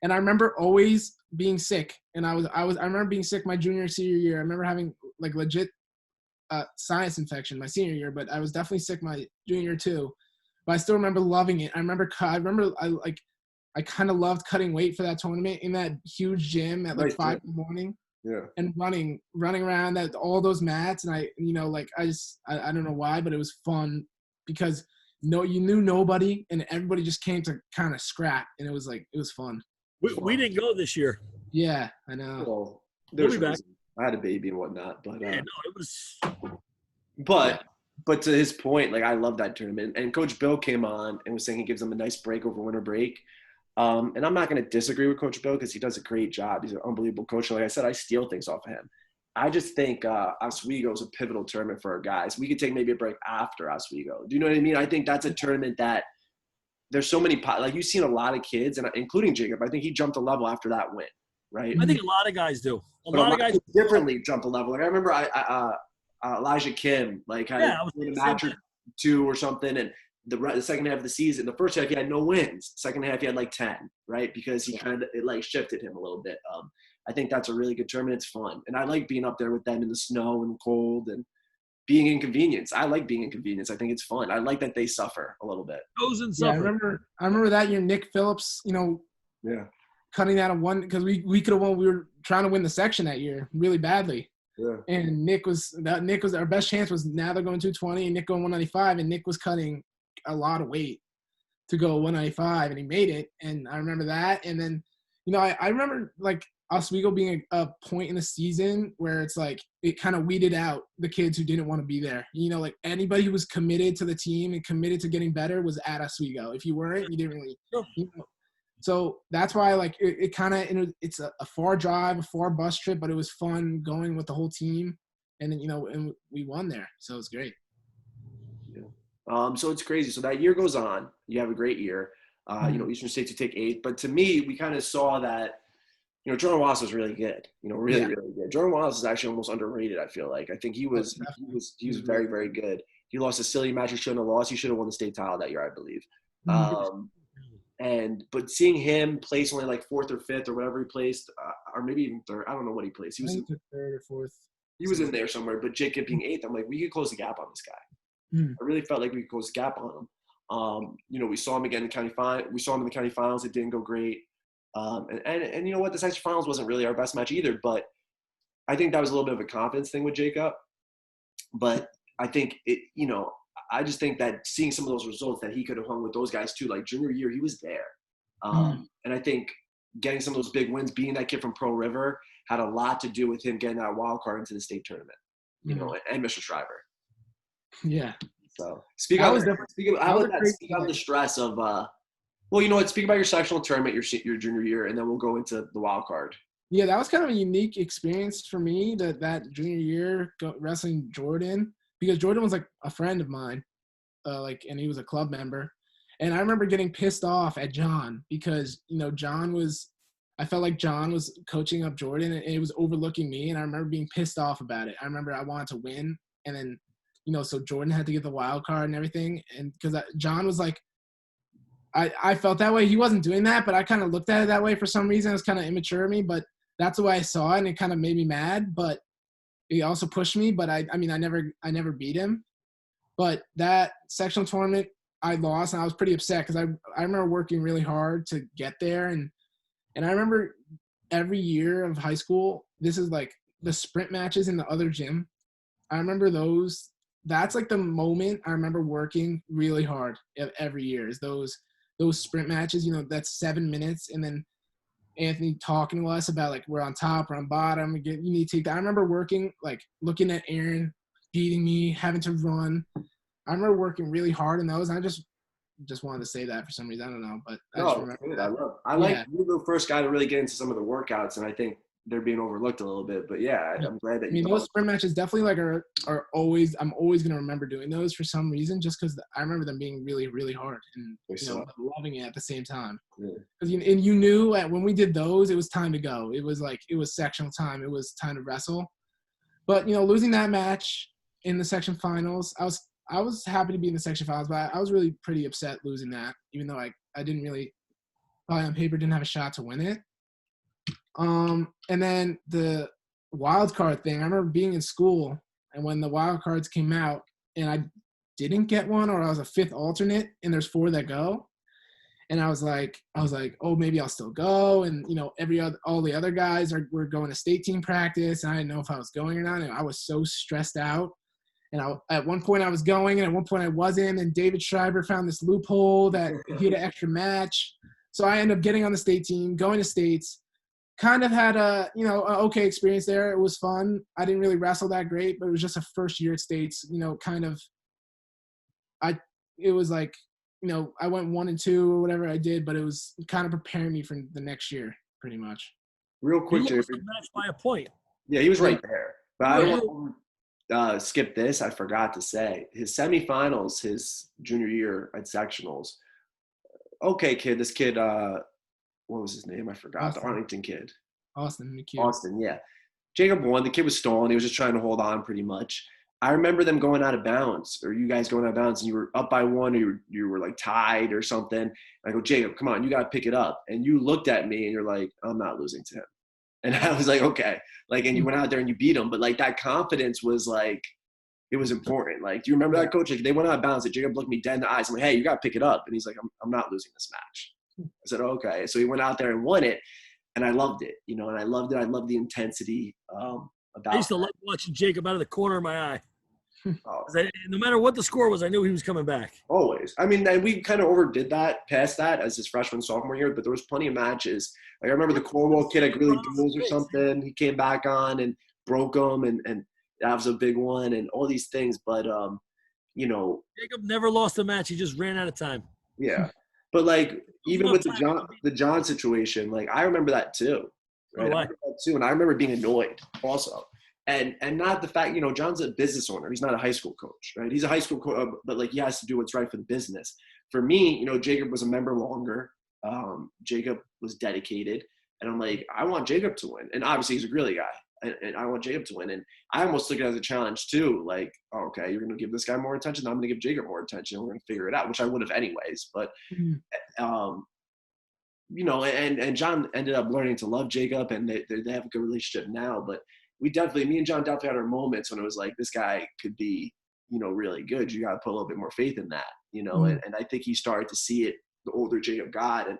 And I remember always being sick, and I remember being sick my junior and senior year. I remember having like legit sinus infection my senior year, but I was definitely sick my junior too. but I still remember loving it. I remember I kind of loved cutting weight for that tournament in that huge gym at like Nice 5 gym. in the morning Yeah. and running around that all those mats. And I don't know why, but it was fun because you knew nobody and everybody just came to kind of scrap, and it was fun. We didn't go this year. Yeah, I know. Well, We'll there's be back. reason. I had a baby and whatnot, but Yeah, no, it was. but to his point, like I love that tournament. And Coach Bill came on and was saying he gives them a nice break over winter break. And I'm not going to disagree with Coach Bill because he does a great job. He's an unbelievable coach. Like I said, I steal things off of him. I just think Oswego is a pivotal tournament for our guys. We could take maybe a break after Oswego. Do you know what I mean? I think that's a tournament that there's so many – like you've seen a lot of kids, and including Jacob. I think he jumped a level after that win, right? I think a lot of guys do. A But lot of guys differently jump a level. Like I remember Elijah Kim had a match or two or something, and the second half of the season, the first half he had no wins. Second half he had like 10, right? Because it like shifted him a little bit. I think that's a really good tournament. It's fun, and I like being up there with them in the snow and cold and being inconvenienced. I like being inconvenienced. I think it's fun. I like that they suffer a little bit. Yeah, I remember that year Nick Phillips, cutting out of one because we could have won. We were trying to win the section that year really badly. Yeah. And Nick was our best chance was now they're going 220 and Nick going 195, and Nick was cutting a lot of weight to go 195 and he made it. And I remember that. And then, I remember like Oswego being a point in the season where it's like it kind of weeded out the kids who didn't want to be there. Like anybody who was committed to the team and committed to getting better was at Oswego. If you weren't, you didn't really. So that's why like it kind of it's a far drive, a far bus trip, but it was fun going with the whole team, and then and we won there, so it's great. Yeah. So it's crazy. So that year goes on. You have a great year. Eastern States you take 8th, but to me we kind of saw that Jordan Wallace was really good. Really good. Jordan Wallace is actually almost underrated. I feel like I think he was very, very good. He lost a silly match he shouldn't have lost. He should have won the state title that year, I believe. But seeing him place only like 4th or 5th or whatever he placed, or maybe even 3rd, I don't know what he placed. He was 3rd or 4th. He was in there somewhere. But Jacob being 8th, I'm like, we could close the gap on this guy. I really felt like we could close the gap on him. We saw him again in the county final. We saw him in the county finals. It didn't go great. And you know what? The section finals wasn't really our best match either. But I think that was a little bit of a confidence thing with Jacob. But I think I just think that seeing some of those results that he could have hung with those guys too, like junior year, he was there. And I think getting some of those big wins, being that kid from Pearl River, had a lot to do with him getting that wild card into the state tournament, and Mr. Shriver. Yeah. So speak about the stress of, speak about your sectional tournament, your junior year, and then we'll go into the wild card. Yeah, that was kind of a unique experience for me that junior year wrestling Jordan. Because Jordan was like a friend of mine, and he was a club member. And I remember getting pissed off at John because, I felt like John was coaching up Jordan and it was overlooking me. And I remember being pissed off about it. I remember I wanted to win. And then, so Jordan had to get the wild card and everything. And because John was like, I felt that way. He wasn't doing that, but I kind of looked at it that way for some reason. It was kind of immature of me, but that's the way I saw it. And it kind of made me mad, but he also pushed me, but I never beat him. But that sectional tournament, I lost, and I was pretty upset because I remember working really hard to get there, and I remember every year of high school, this is like the sprint matches in the other gym. I remember those. That's like the moment I remember working really hard every year is those sprint matches. That's 7 minutes, and then Anthony talking to us about like we're on top, we're on bottom. You need to take that. I remember working like looking at Aaron beating me, having to run. I remember working really hard in those. And I just wanted to say that for some reason. I don't know, but I just remember that. I like you're the first guy to really get into some of the workouts, and I think they're being overlooked a little bit. But yeah, I'm glad that those sprint matches definitely like are always. I'm always gonna remember doing those for some reason, just because I remember them being really, really hard and loving it at the same time. Because you knew when we did those, it was time to go. It was sectional time. It was time to wrestle. But losing that match in the section finals, I was happy to be in the section finals, but I was really pretty upset losing that, even though I didn't really, probably on paper, didn't have a shot to win it. And then the wild card thing, I remember being in school and when the wild cards came out and didn't get one, or I was a 5th alternate and there's 4 that go. And I was like, oh, maybe I'll still go. And, all the other guys were going to state team practice, and I didn't know if I was going or not. And I was so stressed out. And at one point I was going, and at one point I wasn't. And David Schreiber found this loophole that he had an extra match. So I ended up getting on the state team, going to states. Kind of had a okay experience there. It was fun. I didn't really wrestle that great, but it was just a first year at states. It was like, I went 1 and 2 or whatever I did, but it was kind of preparing me for the next year, pretty much. Real quick, you lost the match by a point. Yeah, he was right there. But I don't want to skip this. I forgot to say his semifinals, his junior year at sectionals. Okay, kid. This kid, what was his name? I forgot. Austin. The Arlington kid. Austin, yeah. Jacob won. The kid was stalling. He was just trying to hold on pretty much. I remember them going out of bounds, or you guys going out of bounds, and you were up by 1, or you were like tied or something. And I go, Jacob, come on, you got to pick it up. And you looked at me, and you're like, I'm not losing to him. And I was like, okay. Like, and you went out there and you beat him. But, like, that confidence was, like, it was important. Like, do you remember that, Coach? Like, they went out of bounds. And Jacob looked me dead in the eyes. I'm like, hey, you got to pick it up. And he's like, I'm not losing this match. I said, okay. So he went out there and won it. And I loved it, and I loved it. I loved the intensity about I used to love watching Jacob out of the corner of my eye. No matter what the score was, I knew he was coming back. Always. I mean, and we kind of overdid that, past that, as his freshman, sophomore year, but there was plenty of matches. Like, I remember the Cornwall kid at Greeley Duels or something. He came back on and broke him, and that was a big one, and all these things. But, Jacob never lost a match. He just ran out of time. Yeah. But, like, even with the John situation, like, I remember that too. Right? I remember that too, and I remember being annoyed also. And not the fact, John's a business owner. He's not a high school coach, right? He's a high school coach, but, like, he has to do what's right for the business. For me, Jacob was a member longer. Jacob was dedicated. And I'm like, I want Jacob to win. And obviously he's a Greeley guy. And I want Jacob to win. And I almost took it as a challenge too. Like, oh, okay, you're going to give this guy more attention. I'm going to give Jacob more attention. We're going to figure it out, which I would have anyways. But, and John ended up learning to love Jacob, and they have a good relationship now. But me and John definitely had our moments when it was like, this guy could be, really good. You got to put a little bit more faith in that, and I think he started to see it the older Jacob got. And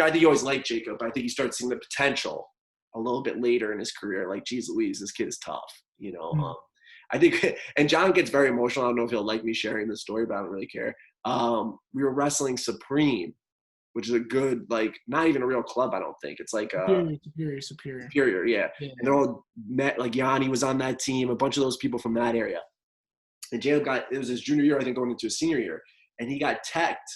I think he always liked Jacob. I think he started seeing the potential a little bit later in his career. Like, geez Louise, this kid is tough, I think, and John gets very emotional. I don't know if he'll like me sharing this story, but I don't really care. We were wrestling Supreme, which is a good, like, not even a real club, I don't think. It's like Superior, yeah. And they're all met, like, Yanni was on that team, a bunch of those people from that area. And Jacob it was his junior year, I think, going into his senior year, and he got teched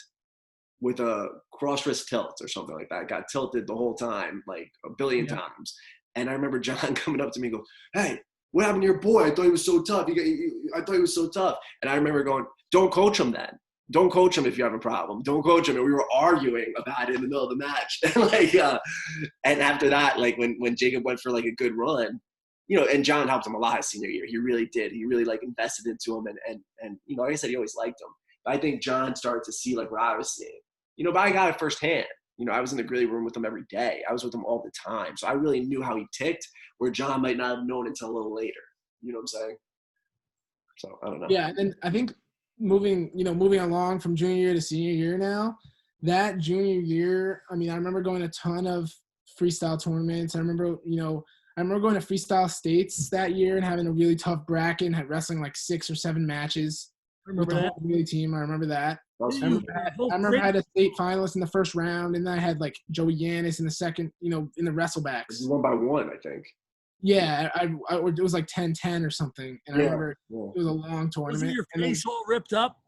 with a cross wrist tilt or something like that. Got tilted the whole time, like a billion times. And I remember John coming up to me and go, hey, what happened to your boy? I thought he was so tough. I thought he was so tough. And I remember going, don't coach him then. Don't coach him if you have a problem. Don't coach him. And we were arguing about it in the middle of the match. And after that, like, when Jacob went for, like, a good run, and John helped him a lot his senior year. He really did. He really, like, invested into him. And like I said, he always liked him. But I think John started to see, like, what I was seeing. But I got it firsthand. I was in the Greeley room with him every day. I was with him all the time. So I really knew how he ticked, where John might not have known until a little later. You know what I'm saying? So I don't know. Yeah, and I think moving along from junior year to senior year now, that junior year, I mean, I remember going to a ton of freestyle tournaments. I remember going to freestyle states that year and having a really tough bracket and wrestling like 6 or 7 matches with the whole Greeley team. I remember that. I remember I had a state finalist in the first round, and then I had, like, Joey Yanis in the second, in the wrestlebacks. 1-by-1, I think. Yeah, it was like 10-10 or something, and I remember it was a long tournament. Was your face all ripped up?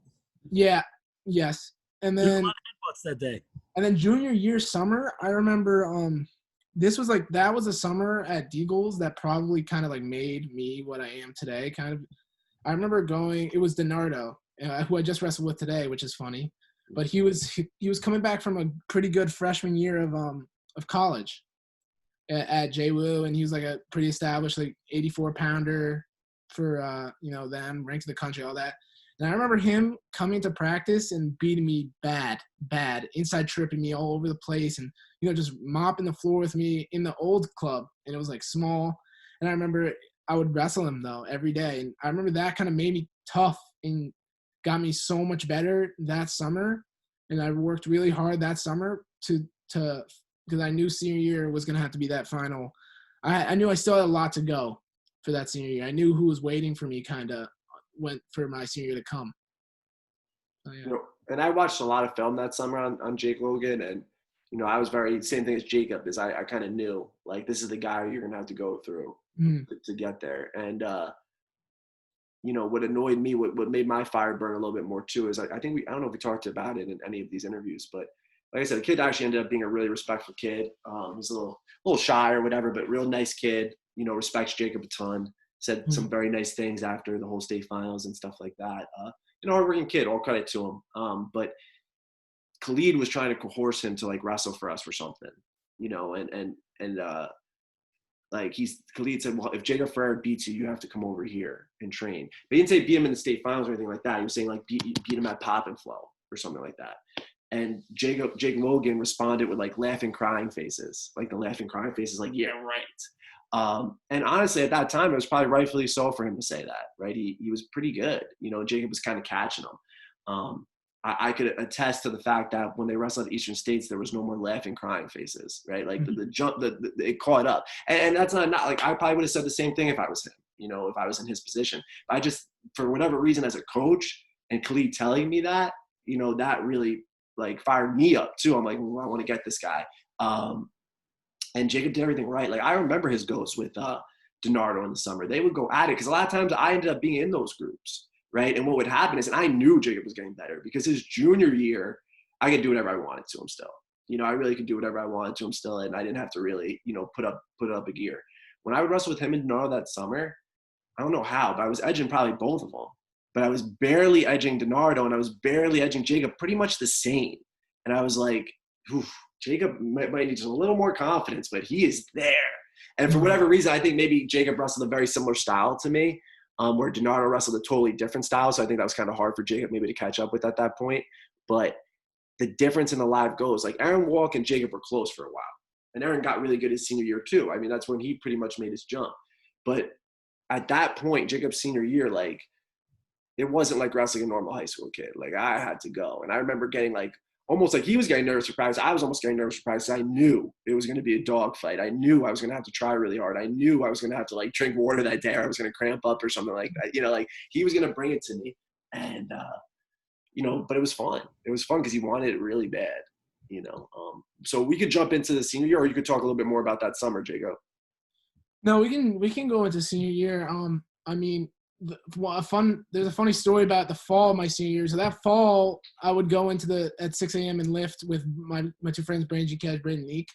Yeah, yes. And then a lot of headbutts that day. And then junior year summer, I remember that was a summer at Deagles that probably kind of, like, made me what I am today. Kind of, I remember going. It was DiNardo, who I just wrestled with today, which is funny, but he was coming back from a pretty good freshman year of college at JWU, and he was like a pretty established, like, 84-pounder for them, ranked in the country, all that. And I remember him coming to practice and beating me bad, inside tripping me all over the place, and just mopping the floor with me in the old club, and it was, like, small. And I remember I would wrestle him though every day, and I remember that kind of made me tough and got me so much better that summer. And I worked really hard that summer because I knew senior year was going to have to be that final. I knew I still had a lot to go for that senior year. I knew who was waiting for me kind of went for my senior year to come. So, yeah. You know, and I watched a lot of film that summer on Jake Logan, and you know, I was same thing as Jacob, is I kind of knew, like, this is the guy you're gonna have to go through to get there. And you know, what annoyed me, what made my fire burn a little bit more too, is I think I don't know if we talked about it in any of these interviews, but like I said, the kid actually ended up being a really respectful kid. He's a little shy or whatever, but real nice kid. You know, respects Jacob a ton. Said some very nice things after the whole state finals and stuff like that. You know, hardworking kid, all credit to him. But Khalid was trying to coerce him to like wrestle for us for something, you know, and like Khalid said, well, if Jacob Ferreira beats you, you have to come over here and train. But he didn't say beat him in the state finals or anything like that. He was saying like beat him at Pop and Flow or something like that. And Jake Logan responded with like laughing, crying faces, like the laughing, crying faces, like, yeah, right. And honestly, at that time, it was probably rightfully so for him to say that, right? He was pretty good, you know. Jacob was kind of catching him. I could attest to the fact that when they wrestled at Eastern States, there was no more laughing, crying faces, right? Like the jump, it caught up, and that's not like I probably would have said the same thing if I was him, you know, if I was in his position. But I just, for whatever reason, as a coach, and Khalid telling me that, you know, that really like fired me up too. I'm like, well, I want to get this guy. And Jacob did everything right. Like I remember his goes with DiNardo in the summer. They would go at it because a lot of times I ended up being in those groups. Right. And what would happen is, and I knew Jacob was getting better because his junior year, I could do whatever I wanted to him still. You know, I really could do whatever I wanted to him still. And I didn't have to really, you know, put up a gear. When I would wrestle with him and DiNardo that summer, I don't know how, but I was edging probably both of them. But I was barely edging DiNardo and I was barely edging Jacob, pretty much the same. And I was like, Jacob might need just a little more confidence, but he is there. And for whatever reason, I think maybe Jacob wrestled a very similar style to me. Where DiNardo wrestled a totally different style. So I think that was kind of hard for Jacob maybe to catch up with at that point. But the difference in the live goes, like Aaron Walk and Jacob were close for a while. And Aaron got really good his senior year too. I mean, that's when he pretty much made his jump. But at that point, Jacob's senior year, like, it wasn't like wrestling a normal high school kid. Like, I had to go. And I remember getting like, almost like he was getting nervous for practice. I was almost getting nervous for practice. I knew it was going to be a dog fight. I knew I was going to have to try really hard. I knew I was going to have to like drink water that day, or I was going to cramp up or something like that. You know, like he was going to bring it to me. And, you know, but it was fun. It was fun because he wanted it really bad, you know. So we could jump into the senior year, or you could talk a little bit more about that summer, Jacob. No, we can go into senior year. I mean, there's a funny story about the fall of my senior year. So that fall, I would go at 6 a.m. and lift with my two friends, Brandon G. Brayden Leak.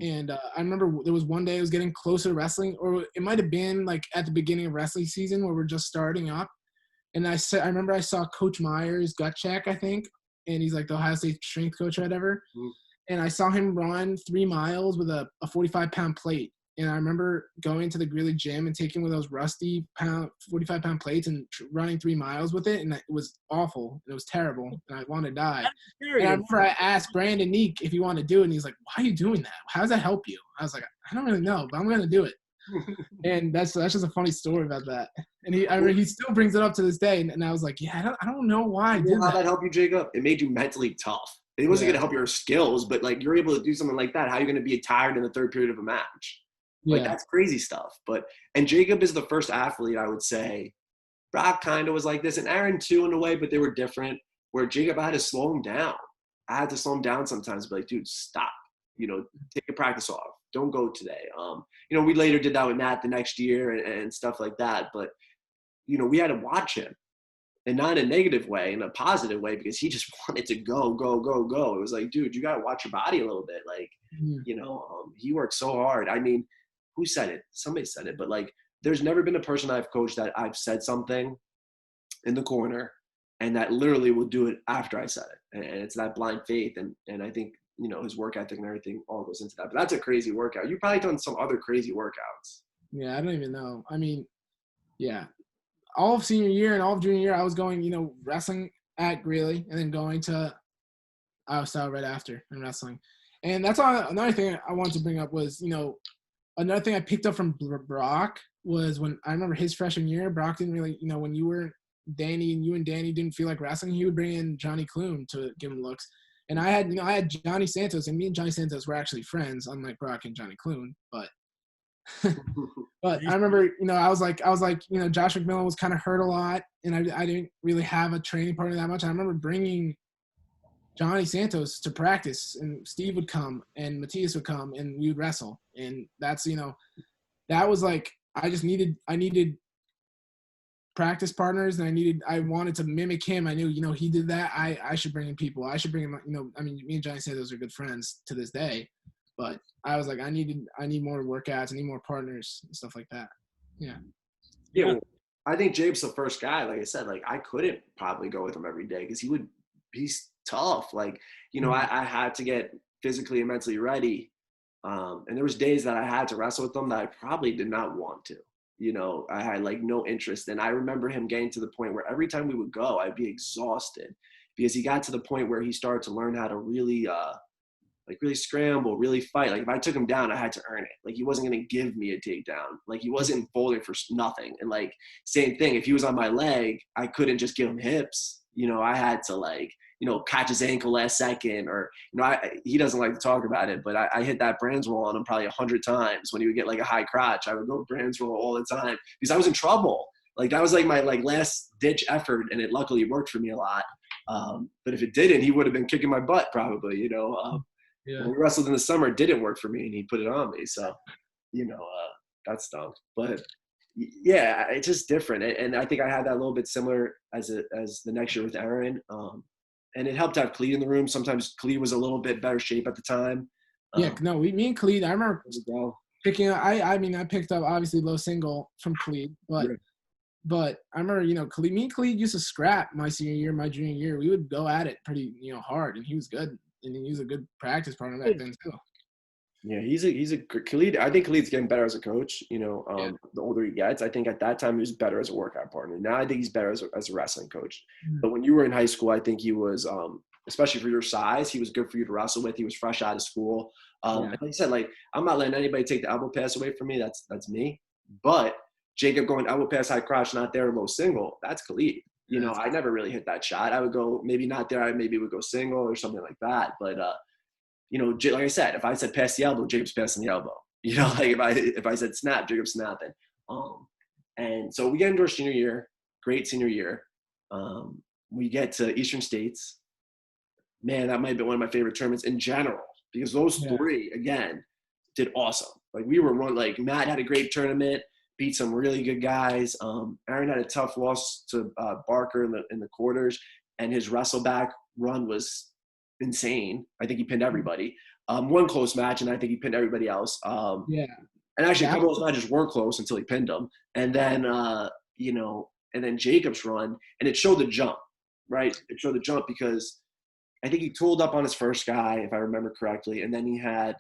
And I remember there was one day I was getting closer to wrestling, or it might have been like at the beginning of wrestling season where we're just starting up. And I remember I saw Coach Myers gut check, I think, and he's like the Ohio State strength coach or whatever. And I saw him run 3 miles with a 45-pound plate. And I remember going to the Greeley gym and taking one of those rusty 45-pound plates and running 3 miles with it. And it was awful. It was terrible. And I wanted to die. And I remember I asked Brandon Neek if he wanted to do it. And he's like, why are you doing that? How does that help you? I was like, I don't really know, but I'm going to do it. And that's just a funny story about that. And he still brings it up to this day. And I was like, yeah, I don't know why I did that. How that helped you, Jacob? It made you mentally tough. It wasn't going to help your skills, but like you're able to do something like that. How are you going to be tired in the third period of a match? Like that's crazy stuff. And Jacob is the first athlete, I would say. Brock kind of was like this, and Aaron too in a way, but they were different. Where Jacob, I had to slow him down. I had to slow him down sometimes, but like, dude, stop. You know, take a practice off. Don't go today. You know, we later did that with Matt the next year and stuff like that. But you know, we had to watch him, and not in a negative way, in a positive way, because he just wanted to go. It was like, dude, you got to watch your body a little bit. Like, you know, he worked so hard. I mean, who said it? Somebody said it, but like, there's never been a person I've coached that I've said something in the corner and that literally will do it after I said it. And it's that blind faith. And I think, you know, his work ethic and everything all goes into that. But that's a crazy workout. You've probably done some other crazy workouts. Yeah, I don't even know. I mean, yeah. All of senior year and all of junior year, I was going, you know, wrestling at Greeley and then going to Iowa Style right after and wrestling. And that's another thing I wanted to bring up was, you know, another thing I picked up from Brock was when I remember his freshman year, Brock didn't really, you know, when you were you and Danny didn't feel like wrestling, he would bring in Johnny Clune to give him looks. And I had Johnny Santos, and me and Johnny Santos were actually friends, unlike Brock and Johnny Clune. But I remember, I was like, Josh McMillan was kind of hurt a lot, and I didn't really have a training partner that much. I remember bringing Johnny Santos to practice, and Steve would come, and Matthias would come, and we would wrestle. And that's, that was like, I needed practice partners, and I wanted to mimic him. I knew, he did that. I should bring in people. I should bring him, me and Johnny Santos are good friends to this day, but I was like, I need more workouts. I need more partners and stuff like that. Yeah. Yeah. Well, I think Jabe's the first guy, like I said, like I couldn't probably go with him every day because he's tough. Like, I had to get physically and mentally ready. And there was days that I had to wrestle with him that I probably did not want to. I had like no interest. And I remember him getting to the point where every time we would go, I'd be exhausted because he got to the point where he started to learn how to really, really scramble, really fight. Like if I took him down, I had to earn it. Like he wasn't going to give me a takedown. Like he wasn't folding for nothing. And like same thing, if he was on my leg, I couldn't just give him hips. I had to catch his ankle last second, or he doesn't like to talk about it, but I hit that Brands roll on him probably 100 times. When he would get like a high crotch, I would go Brands roll all the time because I was in trouble. Like that was like my last ditch effort, and it luckily worked for me a lot. But if it didn't, he would have been kicking my butt probably. Yeah. When we wrestled in the summer, it didn't work for me, and he put it on me. So that stunk. But yeah, it's just different, and I think I had that a little bit similar as the next year with Aaron. And it helped to have Cleat in the room. Sometimes Cleat was a little bit better shape at the time. Me and Cleat, I remember picking up, I picked up obviously low single from Cleat, but I remember, me and Cleat used to scrap my senior year, my junior year. We would go at it pretty, hard, and he was good. And he was a good practice partner back then too. Yeah, he's a Khalid. I think Khalid's getting better as a coach. The older he gets, I think at that time he was better as a workout partner. Now I think he's better as a wrestling coach. Mm-hmm. But when you were in high school, I think he was, especially for your size, he was good for you to wrestle with. He was fresh out of school. Like I said, I'm not letting anybody take the elbow pass away from me. That's me. But Jacob going elbow pass, high crotch, not there, low single. That's Khalid. I never really hit that shot. I would go maybe not there. I maybe would go single or something like that. But like I said, if I said pass the elbow, Jacob's passing the elbow. If I said snap, Jacob's snapping. And so we get into our senior year, great senior year. We get to Eastern States. Man, that might have been one of my favorite tournaments in general because those three again did awesome. Like we were Matt had a great tournament, beat some really good guys. Aaron had a tough loss to Barker in the quarters, and his wrestleback run was insane. I think he pinned everybody. One close match, and I think he pinned everybody else. And actually, a couple of those matches were close until he pinned them. And then, and then Jacob's run, and it showed the jump, right? It showed the jump because I think he tooled up on his first guy, if I remember correctly, and then he had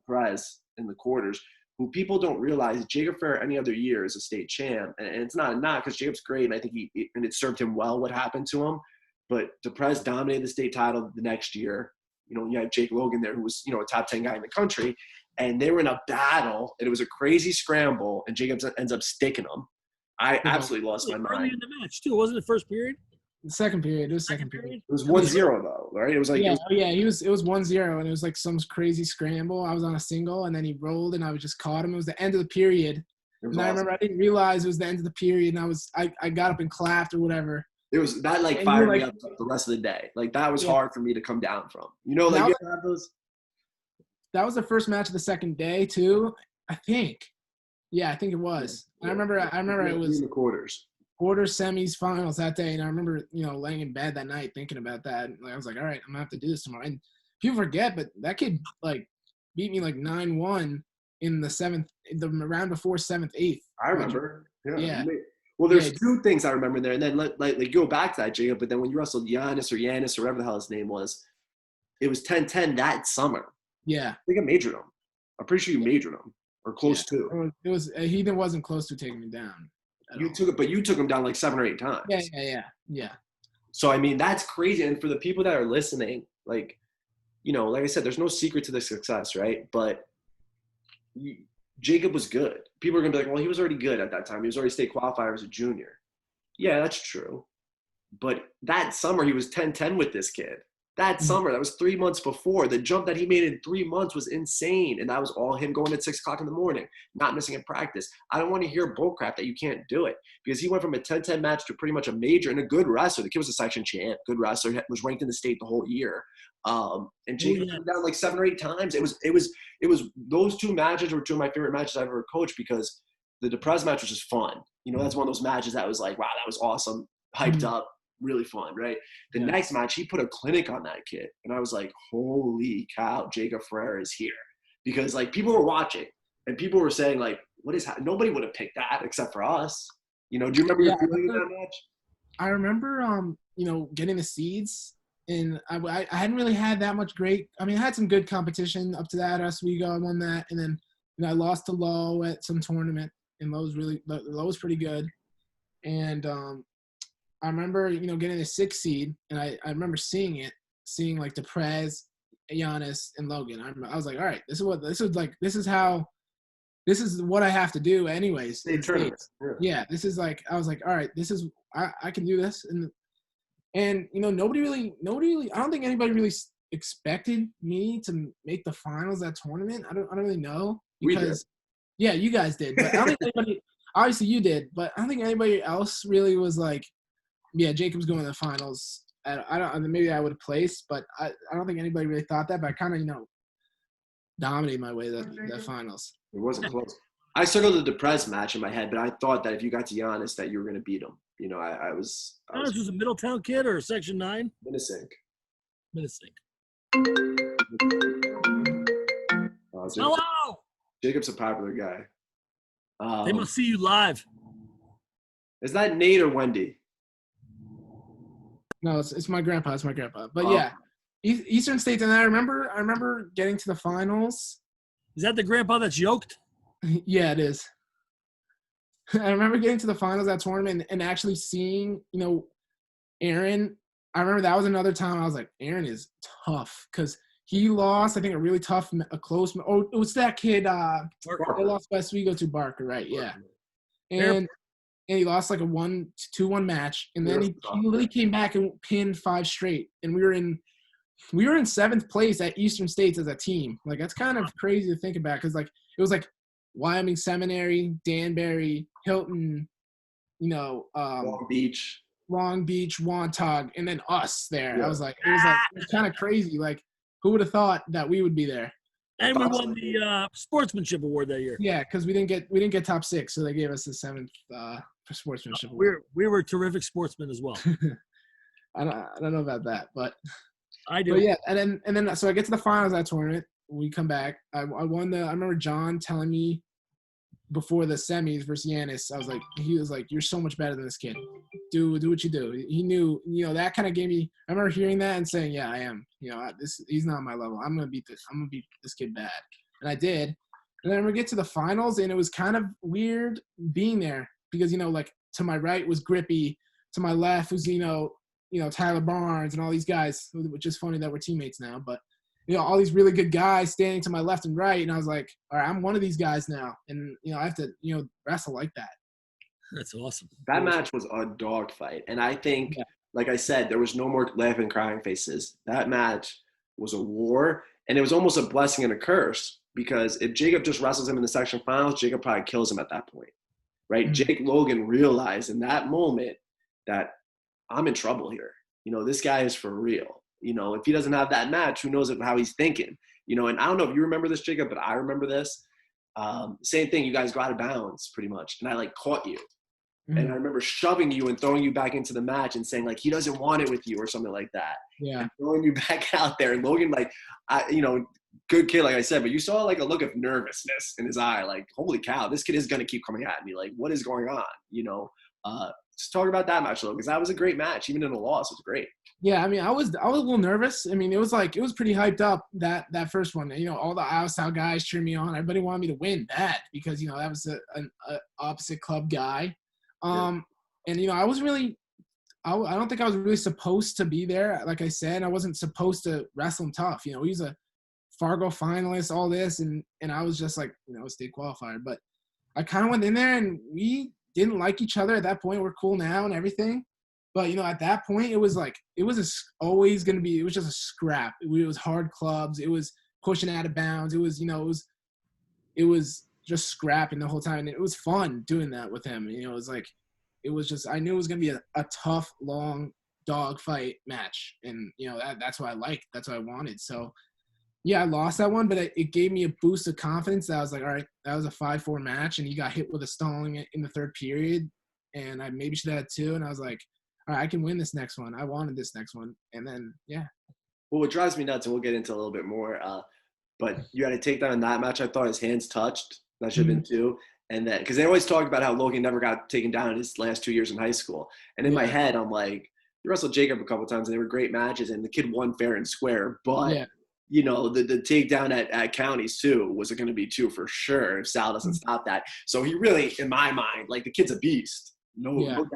Perez in the quarters, who people don't realize Jacob Ferreira any other year is a state champ. And it's not because Jacob's great, and I think and it served him well what happened to him. But DePrez dominated the state title the next year. You had Jake Logan there, who was, a top 10 guy in the country. And they were in a battle, and it was a crazy scramble, and Jacob ends up sticking him. I absolutely lost my mind. Early in the match, too. Wasn't it first period? The second period. It was second period. It was 1-0, though, right? It was like – it was 1-0, and it was like some crazy scramble. I was on a single, and then he rolled, and I just caught him. It was the end of the period. And awesome. I remember I didn't realize it was the end of the period, and I got up and clapped or whatever. It was that fired me up the rest of the day. That was hard for me to come down from. That was the first match of the second day too, I think. Yeah, I think it was. Yeah. I remember it was in the quarters, semis, finals that day, and I remember laying in bed that night thinking about that. I was like, all right, I'm gonna have to do this tomorrow. And people forget, but that kid beat me 9-1 in the round before 7th, 8th. I remember. Yeah. Well, there's two things I remember there, and then go back to that, Jacob. But then when you wrestled Giannis or whatever the hell his name was, it was 10-10 that summer. Yeah, I think I majored him. I'm pretty sure you majored him or close to. It was he wasn't close to taking me down. You took him down 7 or 8 times. Yeah. So I mean, that's crazy. And for the people that are listening, like I said, there's no secret to the success, right? But Jacob was good. People are going to be like, well, he was already good at that time. He was already state qualifier as a junior. Yeah, that's true. But that summer, he was 10-10 with this kid. That summer, that was 3 months before. The jump that he made in 3 months was insane. And that was all him going at 6 o'clock in the morning, not missing a practice. I don't want to hear bullcrap that you can't do it, because he went from a 10-10 match to pretty much a major and a good wrestler. The kid was a section champ, good wrestler, was ranked in the state the whole year. And Jacob came down like 7 or 8 times. It was those 2 matches were 2 of my favorite matches I've ever coached, because the Deprez match was just fun. That's one of those matches that was like, wow, that was awesome, hyped up, really fun, right? The next match, he put a clinic on that kid. And I was like, holy cow, Jacob Ferreira is here. Because, like, people were watching and people were saying, like, what is – nobody would have picked that except for us. Do you remember your feeling in that match? I remember, getting the seeds. And I hadn't really had that much great – I mean, I had some good competition up to that. Oswego, I won that. And then I lost to Lowe at some tournament. And Lowe was pretty good. And I remember, getting a 6 seed, and I remember seeing like Deprez, Giannis, and Logan. I was like, all right, this is what I have to do anyways. Yeah, this is like, I was like, all right, I can do this. And nobody really, I don't think anybody really expected me to make the finals of that tournament. I don't really know, because yeah, you guys did, but I don't think anybody, obviously you did, but I don't think anybody else really was like, yeah, Jacob's going to the finals. Maybe I would have placed, but I don't think anybody really thought that. But I kind of, dominated my way to the finals. It wasn't close. I circled the Deprez match in my head, but I thought that if you got to Giannis, that you were going to beat him. Giannis was a Middletown kid or Section 9? Minnesink. Hello! Jacob's a popular guy. They must see you live. Is that Nate or Wendy? No, it's my grandpa. It's my grandpa. But yeah, Eastern States, and I remember getting to the finals. Is that the grandpa that's yoked? Yeah, it is. I remember getting to the finals of that tournament and actually seeing, Aaron. I remember that was another time I was like, Aaron is tough, because he lost, I think, a close. Oh, it was that kid. They lost by Oswego to Barker, right? Yeah, and he lost like a 2-1 match, and then he literally came back and pinned 5 straight, and we were in 7th place at Eastern States as a team. Like, that's kind of crazy to think about, because like it was like Wyoming Seminary, Danbury, Hilton, Long Beach, Wantagh, and then us there. Yeah. I was like, it was kind of crazy. Like, who would have thought that we would be there? And we won the sportsmanship award that year. Yeah, because we didn't get top 6, so they gave us the 7th for sportsmanship award. We were terrific sportsmen as well. I don't know about that, but I do. But yeah, and then so I get to the finals of that tournament. We come back. I won I remember John telling me before the semis versus Giannis, he was like, you're so much better than this kid. Do what you do. He knew, that kind of gave me. I remember hearing that and saying, yeah, I am. He's not my level. I'm gonna beat this kid bad, and I did. And then we get to the finals, and it was kind of weird being there, because like, to my right was Grippy, to my left was Tyler Barnes and all these guys, which is funny that we're teammates now, but all these really good guys standing to my left and right, and I was like, all right, I'm one of these guys now, and I have to wrestle like that. That's awesome. That match was a dogfight, and I think, like I said, there was no more laughing, crying faces. That match was a war, and it was almost a blessing and a curse, because if Jacob just wrestles him in the section finals, Jacob probably kills him at that point, right? Mm-hmm. Jake Logan realized in that moment that I'm in trouble here. This guy is for real. If he doesn't have that match, who knows how he's thinking, and I don't know if you remember this, Jacob, but I remember this. Same thing. You guys go out of bounds pretty much. And I caught you. Mm-hmm. And I remember shoving you and throwing you back into the match and saying he doesn't want it with you or something like that. Yeah. And throwing you back out there. And Logan, good kid, like I said, but you saw a look of nervousness in his eye. Holy cow, this kid is going to keep coming at me. What is going on? Just talk about that match, though, because that was a great match. Even in a loss, it was great. Yeah, I mean, I was a little nervous. I mean, it was pretty hyped up, that first one. All the Iowa Style guys cheered me on. Everybody wanted me to win bad, because that was an opposite club guy. And I wasn't really. I don't think I was really supposed to be there. Like I said, I wasn't supposed to wrestle him tough. He's a Fargo finalist, all this, and I was just a state qualifier. But I kind of went in there, and we didn't like each other at that point. We're cool now and everything. But, at that point, it was always going to be – it was just a scrap. It was hard clubs. It was pushing out of bounds. It was, it was just scrapping the whole time. And it was fun doing that with him. It was like – I knew it was going to be a tough, long dog fight match. And, that's what I liked. That's what I wanted. So, yeah, I lost that one, but it gave me a boost of confidence. That I was like, all right, that was a 5-4 match, and he got hit with a stalling in the third period, and I maybe should have had 2. And I was like, all right, I can win this next one. I wanted this next one. And then, yeah. Well, what drives me nuts, and we'll get into a little bit more, but you had a takedown in that match. I thought his hands touched. That should have been 2. And then, because they always talk about how Logan never got taken down in his last 2 years in high school. And in my head, I'm like, you wrestled Jacob a couple of times, and they were great matches, and the kid won fair and square. But, the takedown at Counties, too, was going to be 2 for sure if Sal doesn't stop that. So he really, in my mind, like, the kid's a beast. No doubt.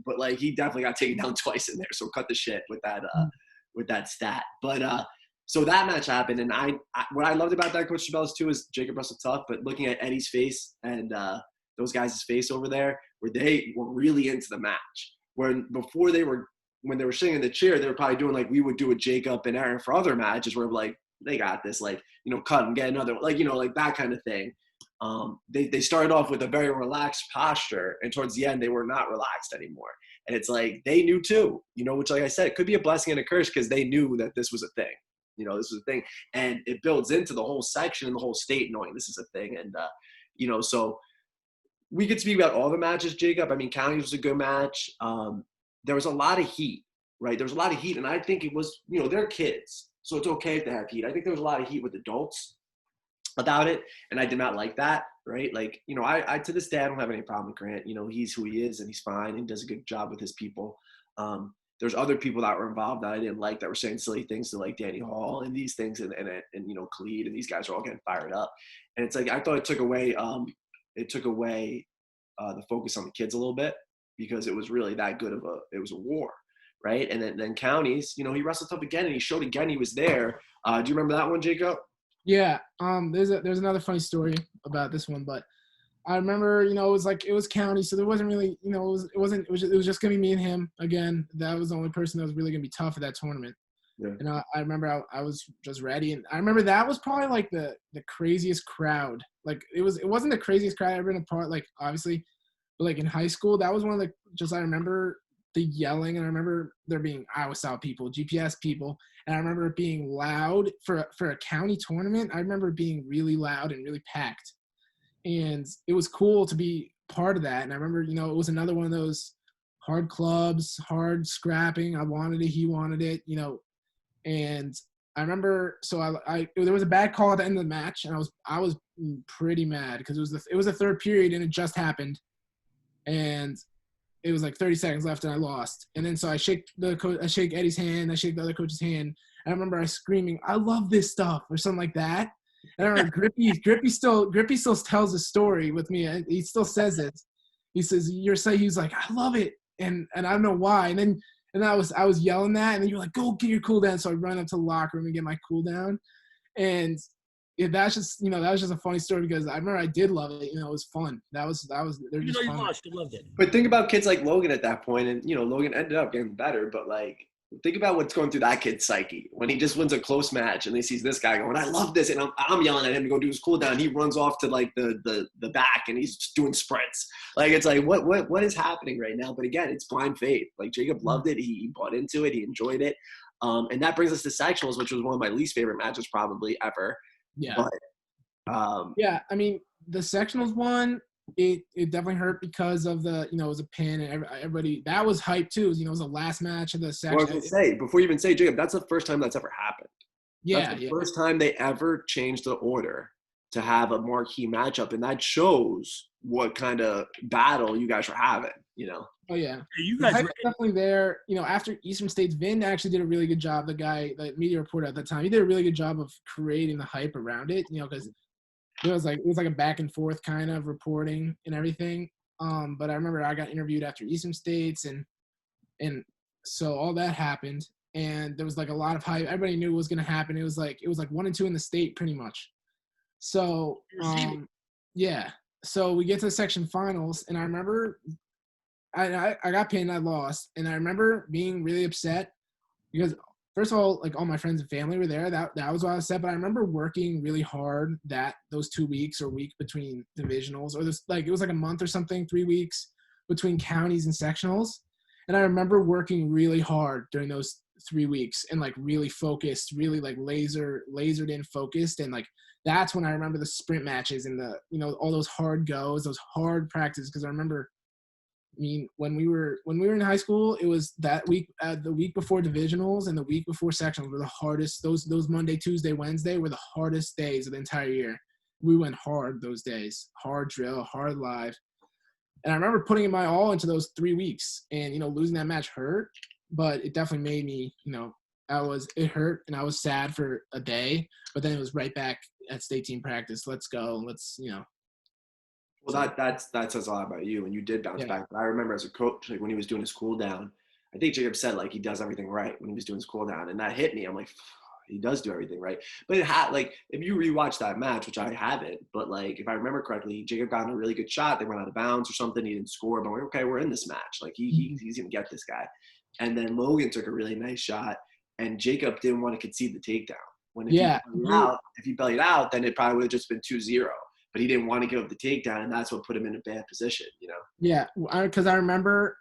But, like, he definitely got taken down twice in there. So cut the shit with that stat. But so that match happened, and I what I loved about that, Coach Chabela's, too, is Jacob wrestled tough. But looking at Eddie's face and those guys' face over there, where they were really into the match. When they were sitting in the chair, they were probably doing like we would do with Jacob and Aaron for other matches, where like they got this, like cut and get another, like like that kind of thing. They started off with a very relaxed posture, and towards the end they were not relaxed anymore. And it's like they knew too, which, like I said, it could be a blessing and a curse, because they knew that this was a thing. This was a thing, and it builds into the whole section and the whole state knowing this is a thing. And so we could speak about all the matches, Jacob. I mean, Counties was a good match. There was a lot of heat, right? There was a lot of heat, and I think it was, they're kids, so it's okay if they have heat. I think there was a lot of heat with adults about it, and I did not like that, right? Like, I to this day, I don't have any problem with Grant. He's who he is, and he's fine, and does a good job with his people. There's other people that were involved that I didn't like, that were saying silly things to, like, Danny Hall and these things, and Khalid, and these guys are all getting fired up. And it's like, I thought it took away the focus on the kids a little bit, because it was really that good of it was a war, right? And then Counties, he wrestled tough again, and he showed again he was there. Do you remember that one, Jacob? Yeah. There's another funny story about this one, but I remember, it was County, so there wasn't really, it was just gonna be me and him again. That was the only person that was really gonna be tough at that tournament. Yeah. And I remember I was just ready, and I remember that was probably like the craziest crowd. Like it wasn't the craziest crowd I've ever been a part, like obviously, but like in high school, that was one of I remember the yelling, and I remember there being Iowa South people, GPS people, and I remember it being loud for a county tournament. I remember it being really loud and really packed, and it was cool to be part of that. And I remember, it was another one of those hard clubs, hard scrapping. I wanted it, he wanted it, and I remember, so there was a bad call at the end of the match, and I was pretty mad, because it was the third period, and it just happened, and it was like 30 seconds left, and I lost. And then so I shake Eddie's hand, I shake the other coach's hand, and I remember I screaming, "I love this stuff," or something like that. And I remember Grippy still tells the story with me. He still says it. He says, he's like, "I love it," and I don't know why. And I was yelling that, and then you're like, "Go get your cool down." So I run up to the locker room and get my cool down, and that's just that was just a funny story, because I remember I did love it. It was fun. They're just you fun. lost, you loved it. But think about kids like Logan at that point, and Logan ended up getting better, but like, think about what's going through that kid's psyche when he just wins a close match, and he sees this guy going, "I love this," and I'm yelling at him to go do his cool down. He runs off to like the back, and he's just doing sprints. Like, it's like, what is happening right now? But again, it's blind faith. Like, Jacob loved it. He bought into it. He enjoyed it. And that brings us to sectionals, which was one of my least favorite matches probably ever. Yeah. But, yeah, I mean, the sectionals one, it definitely hurt because of the, it was a pin, and everybody, that was hype too. It was the last match of the section. Well, I was gonna say, before you even say, Jacob, that's the first time that's ever happened. Yeah. That's the first time they ever changed the order to have a marquee matchup, and that shows what kind of battle you guys were having, Oh, yeah. You guys were were definitely there. After Eastern State's, Vin actually did a really good job. The media reporter at the time, he did a really good job of creating the hype around it, because it was like a back and forth kind of reporting and everything. But I remember I got interviewed after Eastern State's, and so all that happened, and there was like a lot of hype. Everybody knew what was going to happen. It was like 1 and 2 in the state pretty much. So, yeah. so we get to the section finals, and I remember I got pinned, I lost, and I remember being really upset because first of all, like all my friends and family were there. That was why I was upset. But I remember working really hard those 2 weeks or week between divisionals, or this like it was like a month or something, 3 weeks between counties and sectionals. And I remember working really hard during those 3 weeks and like really focused, really like lasered in focused. And like that's when I remember the sprint matches and the, all those hard goes, those hard practices. Cause I remember, I mean, when we were in high school, it was that week, the week before divisionals and the week before sectionals were the hardest. Those Monday, Tuesday, Wednesday were the hardest days of the entire year. We went hard those days, hard drill, hard live. And I remember putting in my all into those 3 weeks, and losing that match hurt, but it definitely made me, it hurt, and I was sad for a day, but then it was right back at state team practice. Let's go. Well, that says a lot about you, and you did bounce Yeah. back. But I remember as a coach, like when he was doing his cool down, I think Jacob said like he does everything right when he was doing his cool down, and that hit me. I'm like, he does do everything right. But it had like if you rewatch that match, which I haven't, but like if I remember correctly, Jacob got in a really good shot. They went out of bounds or something. He didn't score, but I'm like, okay, we're in this match. Like he's gonna get this guy. And then Logan took a really nice shot, and Jacob didn't want to concede the takedown. When if he bellied out, then it probably would have just been 2-0. But he didn't want to give up the takedown, and that's what put him in a bad position, Yeah, because I remember